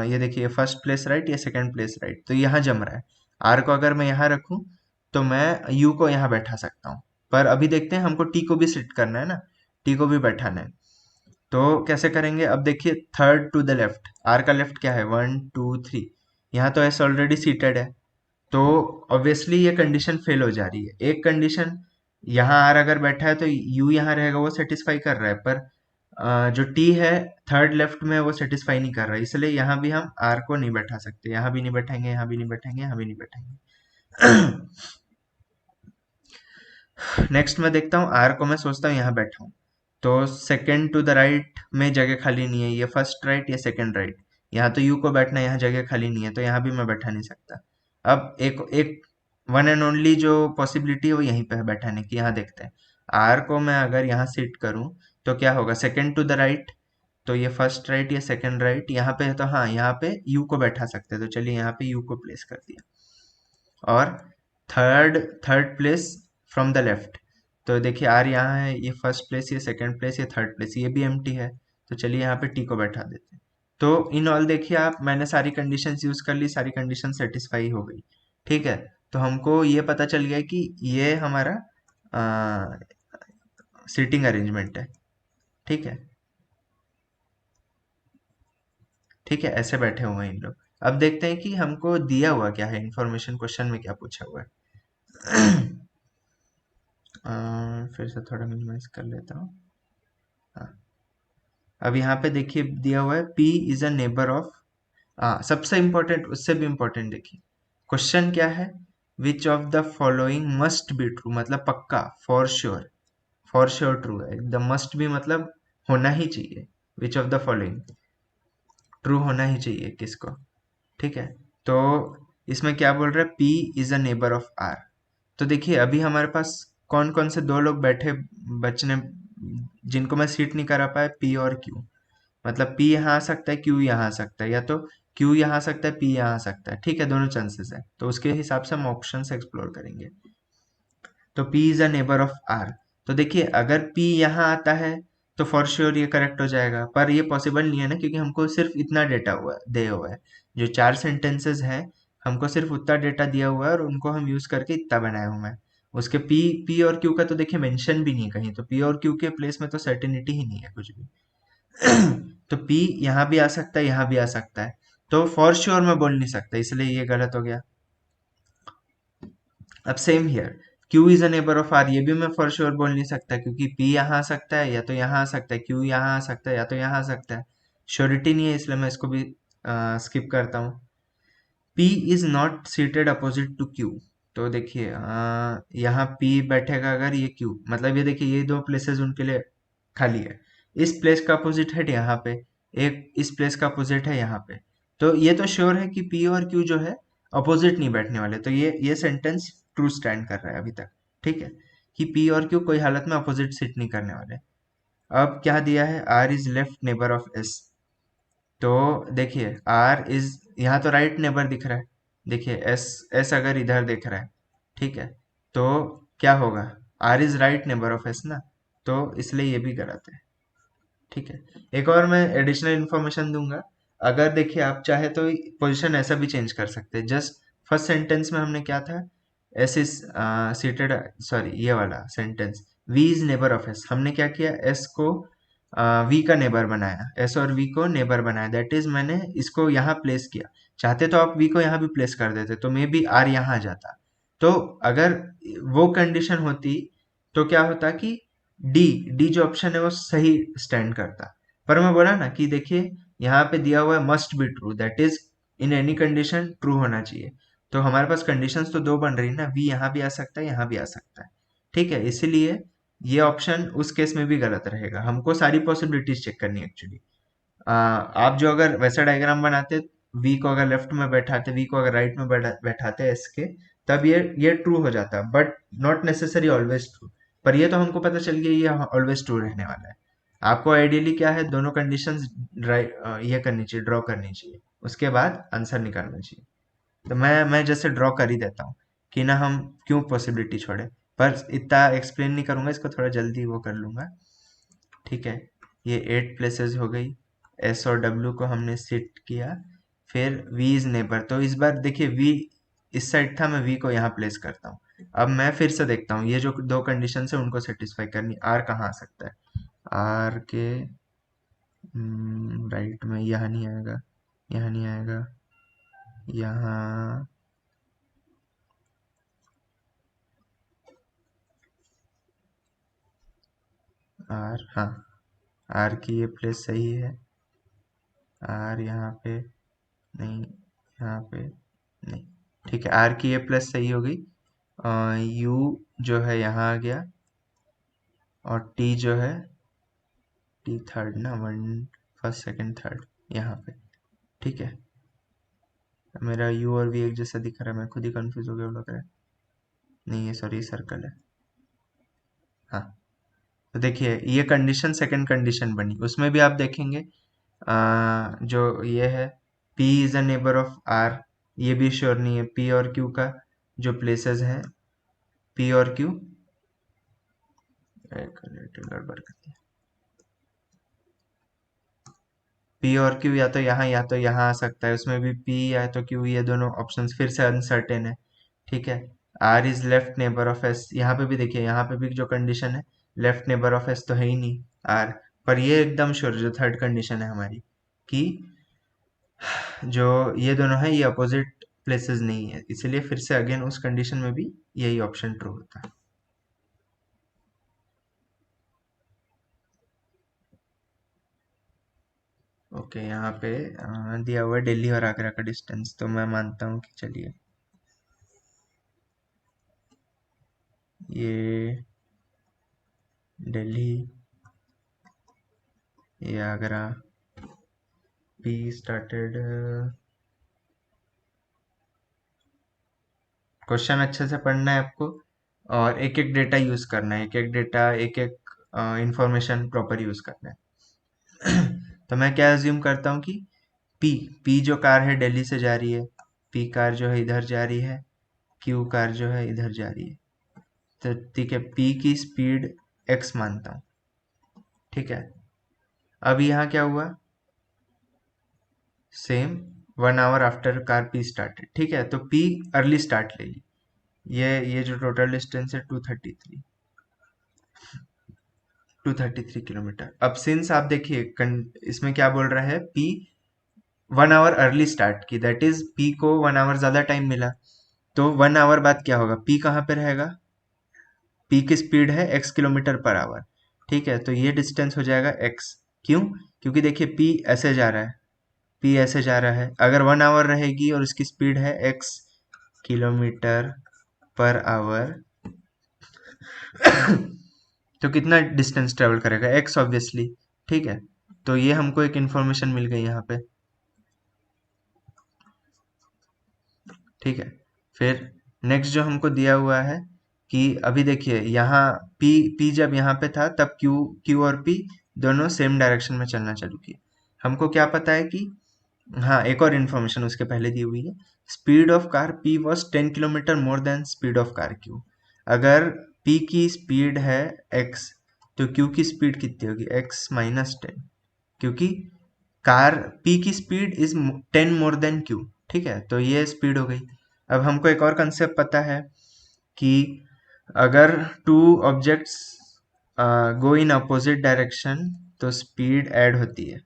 [SPEAKER 1] ये देखिए फर्स्ट प्लेस राइट, ये सेकेंड प्लेस राइट, तो यहाँ जम रहा है। आर को अगर मैं यहाँ रखूँ तो मैं यू को यहाँ बैठा सकता हूँ। पर अभी देखते हैं, हमको टी को भी सिट करना है ना, टी को भी बैठाना है। तो कैसे करेंगे, अब देखिए third to the left, R का लेफ्ट क्या है, 1 2 3, यहाँ तो एस ऑलरेडी सीटेड है। तो ऑब्वियसली ये कंडीशन फेल हो जा रही है। एक कंडीशन, यहाँ आर अगर बैठा है तो यू यहाँ रहेगा, वो सेटिस्फाई कर रहा है, पर जो टी है थर्ड लेफ्ट में वो सेटिस्फाई नहीं कर रहा है, इसलिए यहाँ भी हम आर को नहीं बैठा सकते, यहाँ भी नहीं बैठाएंगे, यहाँ भी नहीं बैठाएंगे, यहाँ भी नहीं बैठाएंगे। नेक्स्ट मैं देखता हूँ आर को, मैं सोचता हूँ यहाँ बैठा हूँ, तो सेकेंड टू द राइट में जगह खाली नहीं है, ये फर्स्ट राइट ये सेकेंड राइट, यहाँ तो यू को बैठना है, यहाँ जगह खाली नहीं है, तो यहाँ भी मैं बैठा नहीं सकता। अब एक एक वन एंड ओनली जो पॉसिबिलिटी है वो यहीं पे है बैठाने की। यहाँ देखते हैं, आर को मैं अगर यहाँ सिट करूँ तो क्या होगा, सेकेंड टू द राइट, तो ये फर्स्ट राइट ये सेकेंड राइट, यहाँ पे है तो हाँ यहाँ पे यू को बैठा सकते हैं, तो चलिए यहाँ पे यू को प्लेस कर दिया। और third third place from the left, तो देखिए आर यहाँ है, ये फर्स्ट प्लेस ये सेकंड प्लेस ये थर्ड प्लेस, ये भी एम्प्टी है, तो चलिए यहाँ पे टी को बैठा देते हैं। तो इन ऑल देखिए आप, मैंने सारी कंडीशंस यूज कर ली, सारी कंडीशन सेटिस्फाई हो गई। ठीक है, तो हमको ये पता चल गया कि ये हमारा सीटिंग अरेंजमेंट है। ठीक है, ठीक है, ऐसे बैठे हुए हैं इन लोग। अब देखते हैं कि हमको दिया हुआ क्या है, इंफॉर्मेशन क्वेश्चन में क्या पूछा हुआ है। फिर से थोड़ा मिनिमाइज कर लेता हूँ। हाँ, अब यहाँ पे देखिए दिया हुआ है P is a neighbour of, हाँ सबसे इम्पोर्टेंट, उससे भी इम्पोर्टेंट देखिए क्वेश्चन क्या है, which of the following must be true, मतलब पक्का, फॉर श्योर ट्रू है एकदम, मस्ट भी मतलब होना ही चाहिए, which of the following true होना ही चाहिए किसको। ठीक है, तो इसमें क्या बोल रहा है, P is a neighbour of R। तो देखिए अभी हमारे पास कौन कौन से दो लोग बैठे बचने, जिनको मैं सीट नहीं करा पाया, P और Q। मतलब P यहाँ आ सकता है, Q यहाँ आ सकता है, या तो Q यहाँ आ सकता है, P यहाँ आ सकता है। ठीक है, दोनों चांसेस है, तो उसके हिसाब से हम ऑप्शन एक्सप्लोर करेंगे। तो P is a neighbour of R, तो देखिए अगर P यहाँ आता है तो फॉर श्योर ये करेक्ट हो जाएगा, पर ये पॉसिबल नहीं है ना, क्योंकि हमको सिर्फ इतना डेटा दे हुआ है, जो 4 सेंटेंसेस हैं हमको सिर्फ उतना डेटा दिया हुआ है और उनको हम यूज करके इतना बनाया हुआ है। उसके P और Q का तो देखिए मेंशन भी नहीं है कहीं, तो P और Q के प्लेस में तो सर्टेनिटी ही नहीं है कुछ भी। तो P यहाँ भी आ सकता है, यहाँ भी आ सकता है, तो फॉर श्योर मैं बोल नहीं सकता, इसलिए ये गलत हो गया। अब same here, Q is a neighbour of R, ये भी मैं फॉर श्योर बोल नहीं सकता क्योंकि P यहाँ आ सकता है, या तो यहाँ आ सकता है, Q यहाँ आ सकता है, या तो यहाँ आ सकता है, श्योरिटी नहीं है, इसलिए मैं इसको भी स्किप करता हूँ। P is not seated opposite to Q, तो देखिए यहाँ P बैठेगा अगर, ये Q, मतलब ये देखिए ये दो प्लेसेस उनके लिए खाली है, इस प्लेस का अपोजिट है यहाँ पे, एक इस प्लेस का अपोजिट है यहाँ पे, तो ये तो श्योर है कि P और Q जो है अपोजिट नहीं बैठने वाले, तो ये सेंटेंस ट्रू स्टैंड कर रहा है अभी तक। ठीक है, कि पी और क्यू कोई हालत में अपोजिट सिट नहीं करने वाले। अब क्या दिया है, R is left neighbour of S. तो देखिए आर इज, यहाँ तो राइट नेबर दिख रहा है, देखिए एस, एस अगर इधर देख रहा है, ठीक है, तो क्या होगा, R is right neighbour of S ना, तो इसलिए ये भी गलत है। ठीक है, एक और मैं एडिशनल इन्फॉर्मेशन दूंगा। अगर देखिए आप चाहे तो पोजीशन ऐसा भी चेंज कर सकते हैं। जस्ट फर्स्ट सेंटेंस में हमने क्या था, एस इज सीटेड, सॉरी ये वाला sentence, V is neighbour of S, हमने क्या किया, एस को वी का नेबर बनाया, एस और वी को नेबर बनाया, दैट इज मैंने इसको यहाँ प्लेस किया। चाहते तो आप वी को यहाँ भी प्लेस कर देते, तो मे बी आर यहाँ आ जाता। तो अगर वो कंडीशन होती तो क्या होता कि डी, डी जो ऑप्शन है वो सही स्टैंड करता। पर मैं बोला ना कि देखिए यहाँ पे दिया हुआ है must be true, that is in any condition true होना चाहिए। तो हमारे पास कंडीशंस तो दो बन रही ना, वी यहाँ भी आ सकता है, यहाँ भी आ सकता है। ठीक है, इसीलिए ये ऑप्शन उस केस में भी गलत रहेगा। हमको सारी पॉसिबिलिटीज चेक करनी है एक्चुअली। आप जो अगर वैसा डायग्राम बनाते, वी को अगर लेफ्ट में बैठाते, वी को अगर राइट में बैठाते एस के, तब ये ट्रू हो जाता, but not necessary always true. पर ये तो हमको पता चल गया ये ऑलवेज ट्रू रहने वाला है। आपको आइडियली क्या है, दोनों कंडीशंस ये करनी चाहिए, ड्रॉ करनी चाहिए, उसके बाद आंसर निकालना चाहिए। तो मैं जैसे ड्रॉ कर ही देता हूँ कि ना हम क्यों पॉसिबिलिटी छोड़े, पर इतना एक्सप्लेन नहीं करूंगा, इसको थोड़ा जल्दी वो कर लूंगा। ठीक है, ये 8 प्लेसेस हो गई, एस और डब्ल्यू को हमने सिट किया, फिर वी इज नेबर। तो इस बार देखिए वी इस साइड था, मैं वी को यहाँ प्लेस करता हूँ। अब मैं फिर से देखता हूँ ये जो दो कंडीशन है उनको सेटिस्फाई करनी, आर कहाँ आ सकता है, आर के राइट में, यहाँ नहीं आएगा, यहाँ नहीं आएगा, यहाँ, आर, हाँ, आर की ये प्लेस सही है, आर यहाँ पे नहीं, यहाँ पे नहीं। ठीक है, आर की ये प्लस सही हो गई, यू जो है यहाँ आ गया, और टी जो है, टी थर्ड ना, वन, फर्स्ट सेकंड थर्ड यहाँ पे। ठीक है, मेरा यू और वी एक जैसा दिख रहा है, मैं खुद ही कंफ्यूज हो गया लग रहा है, नहीं ये सॉरी सर्कल है। हाँ, तो देखिए ये कंडीशन सेकंड कंडीशन बनी, उसमें भी आप देखेंगे जो ये है, P is a neighbour of R, ये भी श्योर नहीं है। P और Q का जो प्लेसेस है, P और Q, गड़बड़ कर दिया, P और Q या तो यहाँ आ सकता है, उसमें भी P या तो Q, ये दोनों ऑप्शंस फिर से अनसर्टेन है। ठीक है, R is left neighbour of S, यहाँ पे भी देखिए, यहाँ पे भी जो कंडीशन है, लेफ्ट नेबर ऑफ S तो है ही नहीं R। पर ये एकदम श्योर जो थर्ड कंडीशन है हमारी, कि जो ये दोनों है ये अपोजिट प्लेसेस नहीं है, इसलिए फिर से अगेन उस कंडीशन में भी यही ऑप्शन ट्रू होता है। ओके, यहाँ पे दिया हुआ है दिल्ली और आगरा का डिस्टेंस, तो मैं मानता हूँ कि चलिए ये दिल्ली, ये आगरा, बी स्टार्टेड। क्वेश्चन अच्छे से पढ़ना है आपको, और एक एक डेटा यूज करना है, एक एक डेटा, एक एक इंफॉर्मेशन प्रॉपर यूज करना है। तो मैं क्या अज्यूम करता हूँ कि पी, पी जो कार है दिल्ली से जा रही है, पी कार जो है इधर जा रही है, क्यू कार जो है इधर जा रही है। तो ठीक है, पी की स्पीड एक्स मानता हूँ। ठीक है, अब यहाँ क्या हुआ, same 1 hour after car P started. ठीक है, तो पी अर्ली स्टार्ट ले ली, ये जो टोटल डिस्टेंस है 233 किलोमीटर। अब सिंस आप देखिए इसमें क्या बोल रहा है, पी 1 आवर अर्ली स्टार्ट की, दैट इज पी को 1 आवर ज्यादा टाइम मिला। तो 1 आवर बाद क्या होगा, पी कहाँ पे रहेगा, पी की स्पीड है x किलोमीटर पर आवर। ठीक है, तो ये डिस्टेंस हो जाएगा x। क्यों, क्योंकि देखिए पी ऐसे जा रहा है, पी ऐसे जा रहा है, अगर 1 आवर रहेगी और उसकी स्पीड है x किलोमीटर पर आवर, तो कितना डिस्टेंस ट्रेवल करेगा, x ऑब्वियसली। ठीक है, तो ये हमको एक इंफॉर्मेशन मिल गई यहाँ पे। ठीक है, फिर नेक्स्ट जो हमको दिया हुआ है कि अभी देखिए यहाँ पी पी जब यहाँ पे था तब क्यू क्यू और पी दोनों सेम डायरेक्शन में चलना चालू किए। हमको क्या पता है कि हाँ, एक और इन्फॉर्मेशन उसके पहले दी हुई है। Speed of car P was 10 kilometre more than speed of car Q. अगर पी की स्पीड है एक्स, तो क्यू की स्पीड कितनी होगी? एक्स माइनस 10, क्योंकि कार पी की speed is 10 more than Q. ठीक है, तो ये स्पीड हो गई। अब हमको एक और कंसेप्ट पता है कि अगर two objects go in opposite direction तो स्पीड ऐड होती है।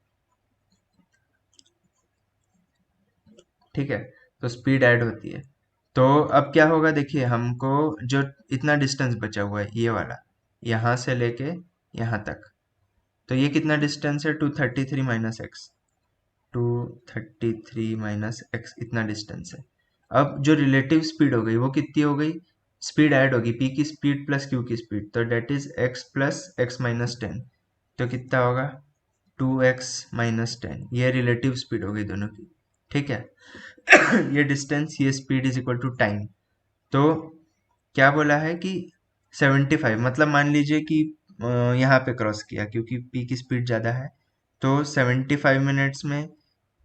[SPEAKER 1] ठीक है, तो स्पीड ऐड होती है। तो अब क्या होगा, देखिए हमको जो इतना डिस्टेंस बचा हुआ है ये वाला, यहाँ से लेके यहाँ तक, तो ये कितना डिस्टेंस है? 233 माइनस एक्स, 233 माइनस एक्स, इतना डिस्टेंस है। अब जो रिलेटिव स्पीड हो गई वो कितनी हो गई? स्पीड ऐड होगी, पी की स्पीड प्लस क्यू की स्पीड, तो that is x plus x minus 10, तो कितना होगा? 2x-10, ये रिलेटिव स्पीड हो गई दोनों की। ठीक है। ये डिस्टेंस, ये speed is equal to time. तो क्या बोला है कि 75, मतलब मान लीजिए कि यहाँ पे क्रॉस किया क्योंकि पी की स्पीड ज़्यादा है, तो 75 मिनट्स में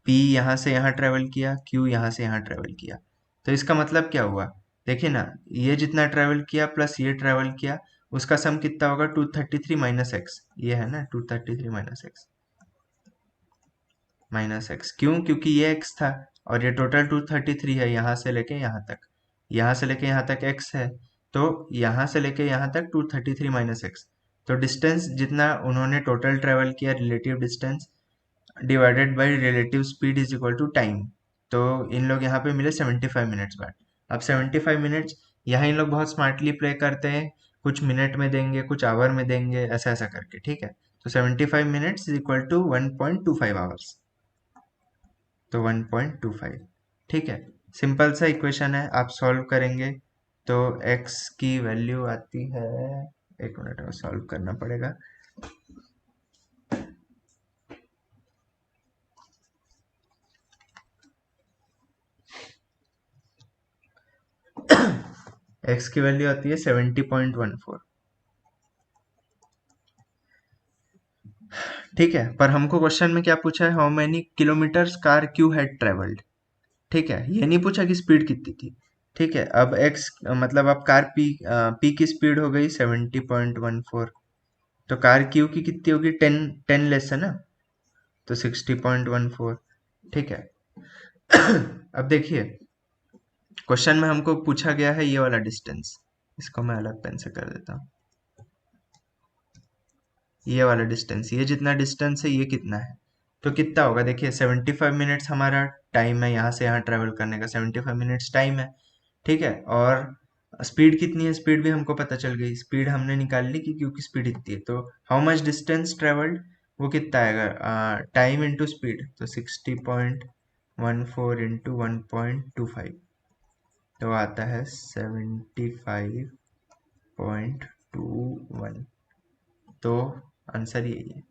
[SPEAKER 1] पी यहाँ से यहाँ ट्रेवल किया, क्यू यहाँ से यहाँ ट्रेवल किया। तो इसका मतलब क्या हुआ? देखिए ना, ये जितना ट्रेवल किया प्लस ये ट्रेवल किया, उसका सम कितना होगा? 233 माइनस एक्स, ये है ना 233 माइनस एक्स। क्यों? क्योंकि ये एक्स था और ये टोटल 233 है, यहाँ से लेके यहाँ तक, यहाँ से लेके यहाँ तक एक्स है, तो यहाँ से लेके यहाँ तक 233 माइनस एक्स। तो डिस्टेंस जितना उन्होंने टोटल ट्रेवल किया, relative distance divided by relative speed is equal to time. तो इन लोग यहाँ पे मिले 75 मिनट्स बाद। अब 75 मिनट्स यहाँ इन लोग बहुत स्मार्टली प्ले करते हैं, कुछ मिनट में देंगे, कुछ आवर में देंगे, ऐसा ऐसा करके। ठीक है, तो 75 minutes is equal to 1.25 hours, तो 1.25। ठीक है, सिंपल सा इक्वेशन है, आप सॉल्व करेंगे तो x की वैल्यू आती है, एक मिनट में सॉल्व करना पड़ेगा। x की वैल्यू आती है 70.14। ठीक है, पर हमको क्वेश्चन में क्या पूछा है? How many kilometres car Q had travelled. ठीक है, ये नहीं पूछा कि स्पीड कितनी थी। ठीक है, अब x मतलब अब कार पी की स्पीड हो गई 70.14, तो कार क्यू की कितनी होगी? 10 लेस है ना, तो 60.14। ठीक है। अब देखिए क्वेश्चन में हमको पूछा गया है ये वाला डिस्टेंस, इसको मैं अलग पेन से कर देता हूँ। ये वाला डिस्टेंस, ये जितना डिस्टेंस है ये कितना है? तो कितना होगा? देखिए 75 मिनट्स हमारा टाइम है यहाँ से यहाँ ट्रेवल करने का, 75 मिनट्स टाइम है। ठीक है, और स्पीड कितनी है? स्पीड भी हमको पता चल गई, स्पीड हमने निकाल ली कि क्योंकि स्पीड इतनी है, तो हाउ मच डिस्टेंस ट्रेवल्ड वो कितना आएगा? टाइम इंटू स्पीड, तो 60.14 इंटू 1.25, तो आता है 75.21। तो आंसर यही है।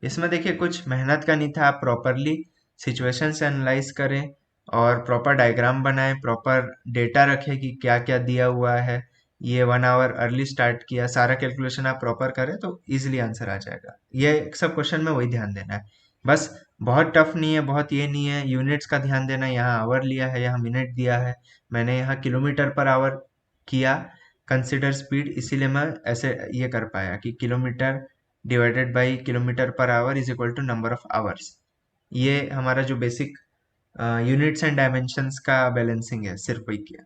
[SPEAKER 1] इसमें देखिए कुछ मेहनत का नहीं था, आप प्रॉपरली सिचुएशन से एनालाइज करें और प्रॉपर डायग्राम बनाएं, प्रॉपर डेटा रखें कि क्या क्या दिया हुआ है। ये 1 आवर अर्ली स्टार्ट किया, सारा कैलकुलेशन आप प्रॉपर करें तो इजीली आंसर आ जाएगा। ये सब क्वेश्चन में वही ध्यान देना है बस, बहुत टफ नहीं है, बहुत ये नहीं है। यूनिट्स का ध्यान देना, यहाँ आवर लिया है, यहाँ मिनट दिया है, मैंने यहाँ किलोमीटर पर आवर किया कंसिडर स्पीड, इसीलिए मैं ऐसे ये कर पाया कि kilometre divided by kilometre per hour is equal to number of hours. ये हमारा जो बेसिक यूनिट्स एंड डायमेंशंस का बैलेंसिंग है, सिर्फ वही किया।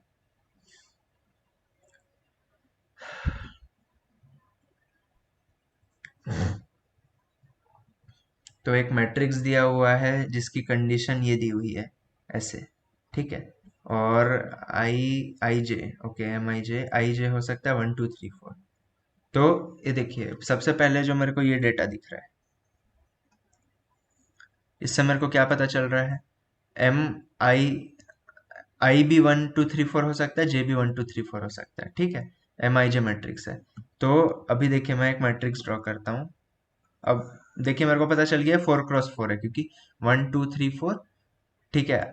[SPEAKER 1] तो एक मैट्रिक्स दिया हुआ है जिसकी कंडीशन ये दी हुई है ऐसे। ठीक है, और आई जे, ओके, आई जे हो सकता है 1 2 3 4। तो ये देखिए सबसे पहले जो मेरे को ये डेटा दिख रहा है, इससे मेरे को क्या पता चल रहा है? एम आई आई भी 1 2 3 4 हो सकता है, जे भी 1 2 3 4 हो सकता है। ठीक है, एम आई जे मैट्रिक्स है। तो अभी देखिए मैं एक मैट्रिक्स ड्रॉ करता हूँ। अब देखिए मेरे को पता चल गया 4 क्रॉस 4 है, क्योंकि 1 2 3 4। ठीक है,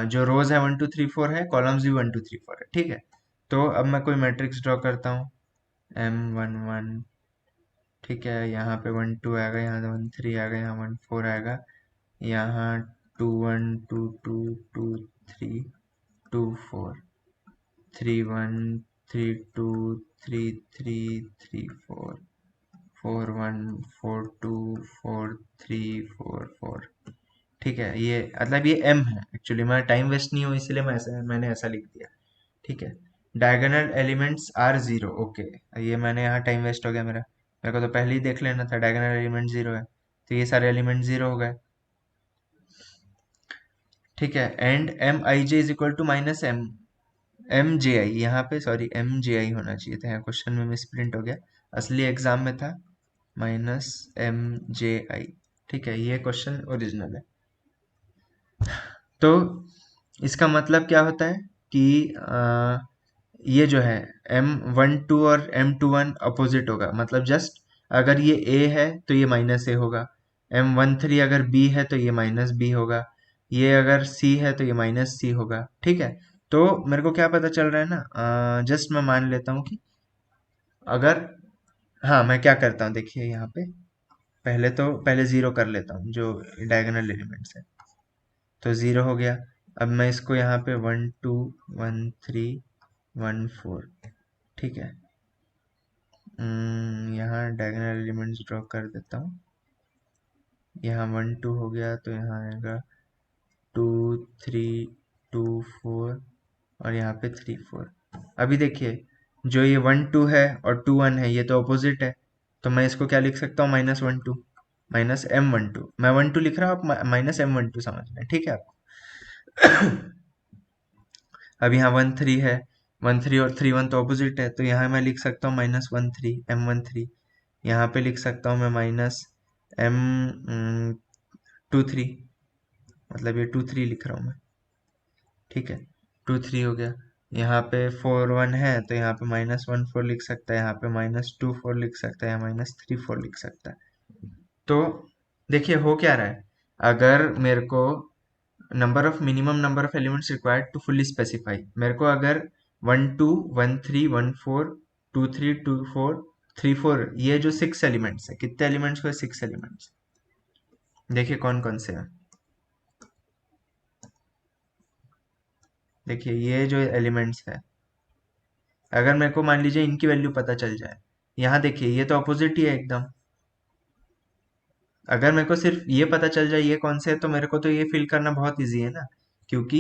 [SPEAKER 1] जो रोज है 1 2 3 4 है, कॉलम्स भी 1 2 3 4 है। ठीक है, तो अब मैं कोई मैट्रिक्स ड्रॉ करता हूँ, M11, ठीक है, यहाँ पे 1 2 आएगा, यहाँ 1 3 आएगा, यहाँ 1 4 आएगा, यहाँ 2 1 2 2 2 3 2 4, 3 1 3 2 3 3 3 4, 4 1 4 2 4 3 4 4, ठीक है। ये मतलब ये m है, एक्चुअली मैं टाइम वेस्ट नहीं हो इसलिए मैंने ऐसा लिख दिया, ठीक है। Diagonal elements are zero, okay, ये मैंने यहाँ टाइम वेस्ट हो गया मेरे को तो पहले ही देख लेना था डायगोनल एलिमेंट जीरो है, तो ये सारे एलिमेंट जीरो हो गए, ठीक है। And m i j is equal to minus m j i, यहाँ पे सॉरी एम जे आई होना चाहिए था, यहाँ क्वेश्चन में मिस प्रिंट हो गया, असली एग्जाम में था माइनस एम जे आई, ठीक है, ये क्वेश्चन ओरिजिनल है। तो इसका मतलब क्या होता है कि ये जो है M12 और M21 अपोजिट होगा, मतलब जस्ट अगर ये A है तो ये माइनस A होगा, M13 अगर B है तो ये माइनस B होगा, ये अगर C है तो ये माइनस C होगा, ठीक है। तो मेरे को क्या पता चल रहा है ना, जस्ट मैं मान लेता हूँ कि अगर, हाँ मैं क्या करता हूँ देखिए यहाँ पे, पहले जीरो कर लेता हूँ जो डायगोनल एलिमेंट्स है, तो जीरो हो गया। अब मैं इसको यहाँ पे 1 2 1 3 1 4, ठीक है, यहाँ डायगोनल एलिमेंट्स ड्रॉ कर देता हूँ, यहाँ 1 2 हो गया, तो यहाँ आएगा 2 3 2 4, और यहाँ पे 3 4। अभी देखिए जो ये 1 2 है और 2 1 है, ये तो अपोजिट है, तो मैं इसको क्या लिख सकता हूँ, -1 2, -M12, मैं 1 2 लिख रहा हूँ, आप -M12 समझ लें, ठीक है आपको। अब यहाँ 1 3 है, 1 3 और 3 1 तो अपोजिट है, तो यहाँ मैं लिख सकता हूँ -1 3, M13, यहाँ पे लिख सकता हूँ मैं -M23, मतलब ये 2 3 लिख रहा हूँ मैं, ठीक है, 2 3 हो गया। यहाँ पे 4 1 है, तो यहाँ पे -1 4 लिख सकता है, यहाँ पे -2 4 लिख सकता है, यहाँ -3 4 लिख सकता है। तो देखिए हो क्या रहा है, अगर मेरे को minimum number of elements required to fully specify, मेरे को अगर 1 2 1 3 1 4 2 3 2 4 3 4, ये जो 6 एलिमेंट्स है, कितने एलिमेंट्स हुए, 6 एलिमेंट्स, देखिए कौन कौन से हैं, देखिए ये जो एलिमेंट्स है, अगर मेरे को मान लीजिए इनकी वैल्यू पता चल जाए, यहाँ देखिए ये तो अपोजिट ही है एकदम, अगर मेरे को सिर्फ ये पता चल जाए ये कौन से है, तो मेरे को तो ये फिल करना बहुत इजी है ना, क्योंकि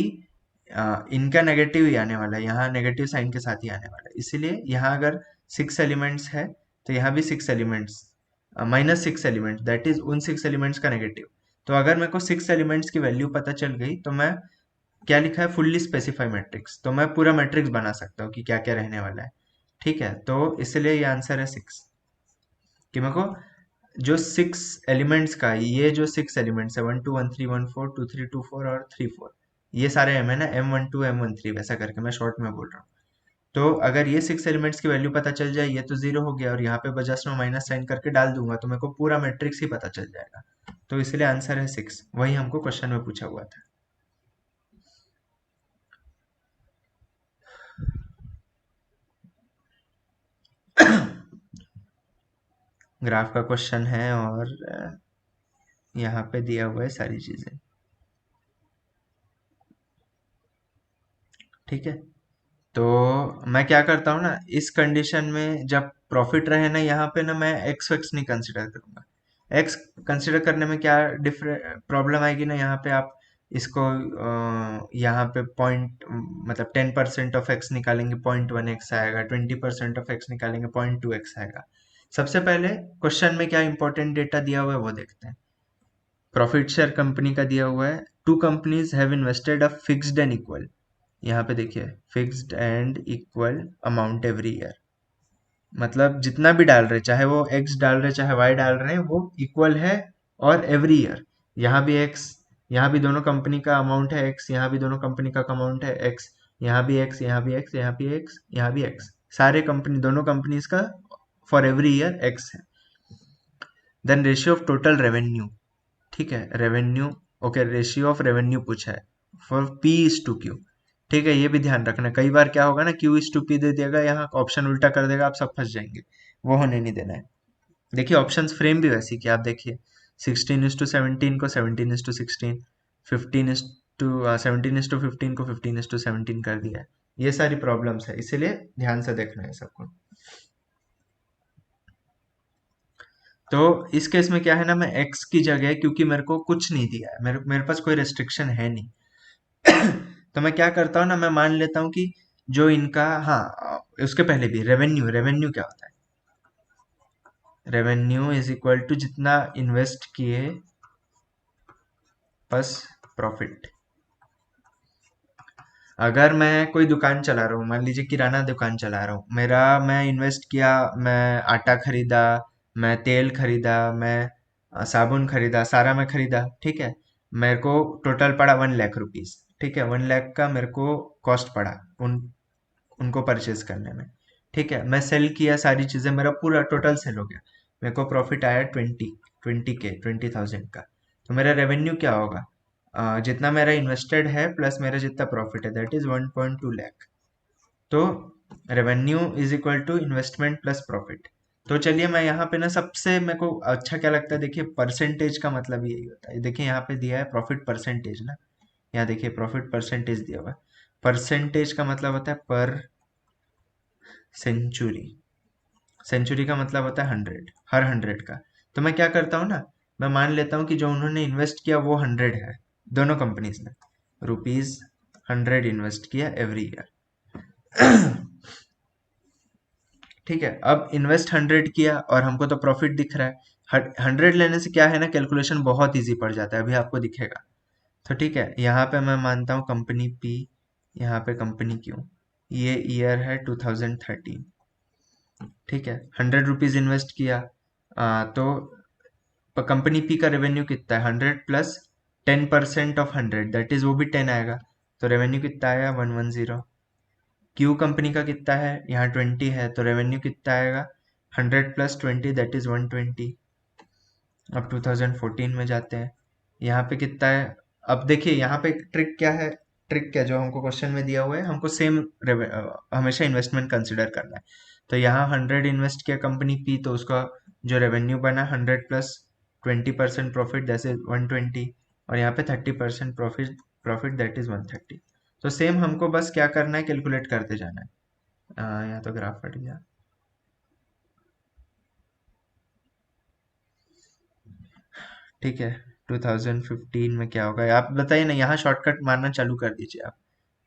[SPEAKER 1] इनका नेगेटिव ही आने वाला है, यहाँ नेगेटिव साइन के साथ ही आने वाला है, इसीलिए यहाँ अगर 6 एलिमेंट्स है तो यहाँ भी 6 एलिमेंट्स, -6 एलिमेंट्स, दैट इज उन 6 एलिमेंट्स का नेगेटिव। तो अगर मेरे को 6 एलिमेंट्स की वैल्यू पता चल गई, तो मैं क्या लिखा है, फुल्ली स्पेसिफाई मैट्रिक्स, तो मैं पूरा मैट्रिक्स बना सकता हूँ कि क्या क्या रहने वाला है, ठीक है। तो इसलिए ये आंसर है 6, कि मेरे को जो 6 एलिमेंट्स का, ये जो 6 एलिमेंट्स है 1 2 1 3 1 4 2 3 2 4 और 3 4, ये सारे एम है ना, M12 M13 वैसा करके मैं शॉर्ट में बोल रहा हूँ। तो अगर ये 6 एलिमेंट्स की वैल्यू पता चल जाए, ये तो जीरो हो गया, और यहाँ पे जस्ट मैं माइनस साइन करके डाल दूंगा, तो मेरे को पूरा मैट्रिक्स ही पता चल जाएगा, तो इसलिए आंसर है 6, वही हमको क्वेश्चन में पूछा हुआ था। ग्राफ का क्वेश्चन है, और यहाँ पे दिया हुआ है सारी चीजें, ठीक है। तो मैं क्या करता हूँ ना, इस कंडीशन में जब प्रॉफिट रहे ना, यहाँ पे ना मैं एक्स वैक्स नहीं कंसिडर करूंगा। एक्स कंसिडर करने में क्या डिफरेंट प्रॉब्लम आएगी ना, यहाँ पे आप इसको यहाँ पे पॉइंट, मतलब 10% ऑफ एक्स निकालेंगे 0.1 x आएगा, 20% ऑफ एक्स निकालेंगे 0.2 x आएगा। सबसे पहले क्वेश्चन में क्या इंपॉर्टेंट डेटा दिया हुआ है वो देखते हैं। प्रॉफिट शेयर कंपनी का दिया हुआ है, 2 companies have invested a fixed and equal, यहाँ पे देखिए fixed and equal amount every year, मतलब जितना भी डाल रहे, चाहे वो एक्स डाल रहे चाहे वाई डाल रहे हैं, वो इक्वल है, और एवरी ईयर, यहाँ भी एक्स, यहाँ भी दोनों कंपनी का अमाउंट है एक्स, यहाँ भी दोनों कंपनी का अमाउंट है एक्स, यहाँ भी एक्स, यहाँ भी एक्स, यहाँ भी एक्स, यहाँ भी एक्स, सारे कंपनी दोनों कंपनीज का फॉर एवरी ईयर एक्स है। Then ratio of total revenue, ठीक है, revenue, okay, ratio of revenue पूछा है for P is to Q, ठीक है, ये भी ध्यान रखना। कई बार क्या होगा ना, क्यू इज टू पी दे देगा, यहाँ ऑप्शन उल्टा कर देगा, आप सब फंस जाएंगे। वो होने नहीं देना है। देखिए ऑप्शंस फ्रेम भी वैसी कि आप देखिए 16:17 को 17:16, 17:15 को 15:17 कर दिया है। ये सारी प्रॉब्लम्स है, इसीलिए ध्यान से देखना है सबको। तो इस केस में क्या है ना, मैं x की जगह, क्योंकि मेरे को कुछ नहीं दिया है, मेरे मेरे पास कोई रेस्ट्रिक्शन है नहीं, तो मैं क्या करता हूँ ना, मैं मान लेता हूँ कि जो इनका, हाँ, उसके पहले भी रेवेन्यू, रेवेन्यू क्या होता है? रेवेन्यू इज इक्वल टू जितना इन्वेस्ट किए प्लस प्रॉफिट। अगर मैं कोई दुकान चला रहा हूँ, मान लीजिए किराना दुकान चला रहा हूँ, मैं इन्वेस्ट किया, मैं आटा खरीदा, मैं तेल खरीदा, मैं साबुन खरीदा, सारा मैं खरीदा, ठीक है। मेरे को टोटल पड़ा 1 लाख रुपीज, ठीक है, 1 लाख का मेरे को कॉस्ट पड़ा उनको परचेज करने में, ठीक है। मैं सेल किया सारी चीजें, मेरा पूरा टोटल सेल हो गया, मेरे को प्रॉफिट आया 20,000 का। तो मेरा रेवेन्यू क्या होगा? जितना मेरा इन्वेस्टेड है प्लस मेरा जितना प्रॉफिट है, दैट इज 1.2 लाख। तो revenue is equal to investment plus profit. तो चलिए, मैं यहाँ पे ना, सबसे मेरे को अच्छा क्या लगता है, देखिए परसेंटेज का मतलब यही होता है। देखिए यहाँ पे दिया है प्रॉफिट परसेंटेज ना, यहाँ देखिए प्रॉफिट परसेंटेज दिया हुआ है। परसेंटेज का मतलब होता है पर सेंचुरी। सेंचुरी का मतलब होता है 100, हर 100 का। तो मैं क्या करता हूँ ना, मैं मान लेता हूँ कि जो उन्होंने इन्वेस्ट किया वो 100 है, दोनों कंपनीज ने ₹100 इन्वेस्ट किया एवरी ईयर। ठीक है, अब इन्वेस्ट 100 किया और हमको तो प्रॉफिट दिख रहा है। 100 लेने से क्या है ना, कैलकुलेशन बहुत इजी पड़ जाता है, अभी आपको दिखेगा। तो ठीक है, यहाँ पे मैं मानता हूँ कंपनी पी, यहाँ पे कंपनी क्यू, ये ईयर है 2013, ठीक है। ₹100 इन्वेस्ट किया, तो कंपनी पी का रेवेन्यू कितना है? 100 प्लस 10% ऑफ 100, दैट इज वो भी 10 आएगा। तो रेवेन्यू कितना आएगा? 110। क्यू कंपनी का कितना है? यहाँ 20 है, तो रेवेन्यू कितना आएगा? 100 प्लस 20, दैट इज 120। अब 2014 में जाते हैं, यहाँ पे कितना है? अब देखिए यहाँ पे ट्रिक क्या है, ट्रिक क्या, जो हमको क्वेश्चन में दिया हुआ है, हमको सेम हमेशा इन्वेस्टमेंट कंसिडर करना है। तो यहाँ 100 इन्वेस्ट किया कंपनी पी, तो उसका जो रेवेन्यू बना 100 प्लस 20% प्रॉफिट, जैसे 120, और यहाँ पे 30% प्रॉफिट, दैट इज 130। तो सेम हमको बस क्या करना है, कैलकुलेट करते जाना है। यहाँ तो ग्राफ हट गया, ठीक है। 2015 में क्या होगा आप बताइए ना, यहाँ शॉर्टकट मारना चालू कर दीजिए आप।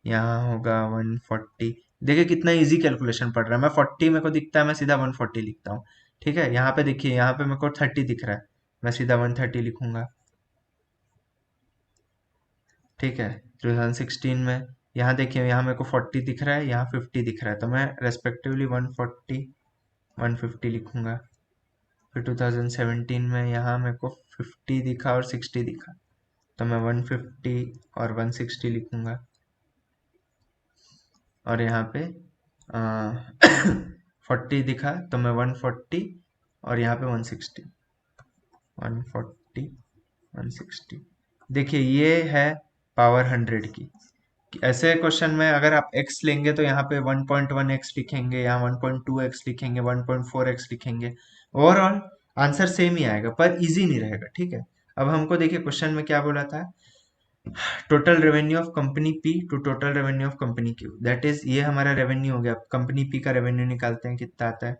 [SPEAKER 1] यहाँ होगा 140। देखिए कितना इजी कैलकुलेशन पड़ रहा है, मैं 40 मेरे को दिखता है, मैं सीधा 140 लिखता हूँ, ठीक है। यहाँ पे देखिए, यहाँ पे मेरे को 30 दिख रहा है, मैं सीधा 130 लिखूंगा, ठीक है। 2016 में यहाँ देखिए, यहाँ मेरे को 40 दिख रहा है, यहाँ 50 दिख रहा है, तो मैं रेस्पेक्टिवली 140 150 लिखूंगा। फिर 2017 में यहाँ मेरे को 50 दिखा और 60 दिखा, तो मैं 150 और 160 लिखूंगा। और यहाँ पे 40 दिखा, तो मैं 140 और यहाँ पे 160, 140 160। देखिए ये है पावर 100 की। ऐसे क्वेश्चन में अगर आप x लेंगे तो यहाँ पे 1.1x लिखेंगे, यहाँ 1.2x लिखेंगे, 1.4x लिखेंगे, ओवरऑल आंसर सेम ही आएगा, पर इजी नहीं रहेगा, ठीक है। अब हमको देखिए क्वेश्चन में क्या बोला था, total revenue of company P to total revenue of company Q, that is ये हमारा रेवेन्यू हो गया। कंपनी पी का रेवेन्यू निकालते हैं, कितना आता है,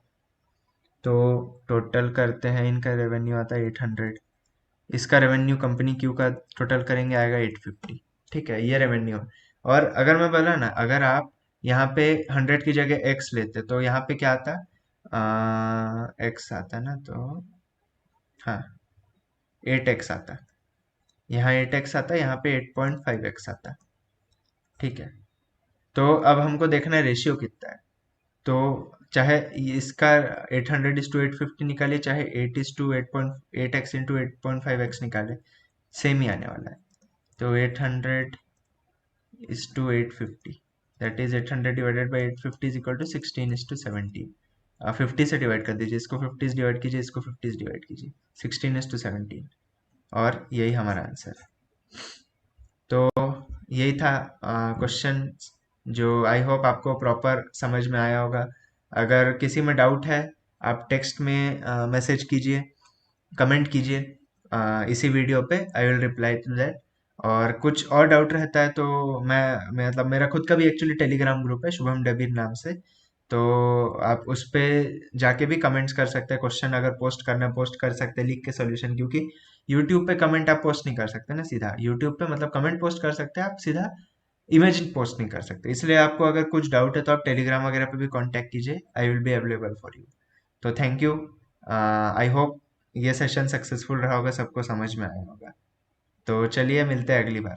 [SPEAKER 1] तो टोटल करते हैं, इनका रेवेन्यू आता है 800, इसका रेवेन्यू कंपनी क्यू का टोटल करेंगे, आएगा 850, ठीक है, ये रेवेन्यू। और अगर मैं बोला ना, अगर आप यहाँ पे 100 की जगह एक्स लेते तो यहाँ पे क्या आता, एक्स आता ना, तो हाँ 8x आता, यहाँ 8x आता, यहाँ पे 8.5x आता, ठीक है। तो अब हमको देखना है रेशियो कितना है। तो चाहे इसका 800:850 निकाले, चाहे 8:8.8x इंटू 8.5x निकाले, सेम ही आने वाला है। तो 800:850, that is 800 divided by 850 is equal to 16:17। 50 से डिवाइड कर दीजिए, इसको 50 से डिवाइड कीजिए, इसको 50 से डिवाइड कीजिए, 16:17, और यही हमारा आंसर है। तो यही था क्वेश्चन जो आई होप आपको प्रॉपर समझ में आया होगा। अगर किसी में डाउट है, आप टेक्स्ट में मैसेज कीजिए, कमेंट कीजिए इसी वीडियो पे, I will reply to that. और कुछ और डाउट रहता है तो मैं मतलब मेरा खुद का भी एक्चुअली टेलीग्राम ग्रुप है शुभम डबीर नाम से, तो आप उस पे जाके भी कमेंट्स कर सकते हैं। क्वेश्चन अगर पोस्ट करना है पोस्ट कर सकते हैं लिख के सॉल्यूशन, क्योंकि यूट्यूब पे कमेंट आप पोस्ट नहीं कर सकते ना सीधा। यूट्यूब पे मतलब कमेंट पोस्ट कर सकते हैं आप, सीधा इमेज पोस्ट नहीं कर सकते। इसलिए आपको अगर कुछ डाउट है तो आप टेलीग्राम वगैरह पे भी कांटेक्ट कीजिए, I will be available for you. तो थैंक यू। आई होप ये सेशन सक्सेसफुल रहा होगा, सबको समझ में आया होगा। तो चलिए मिलते हैं अगली बार।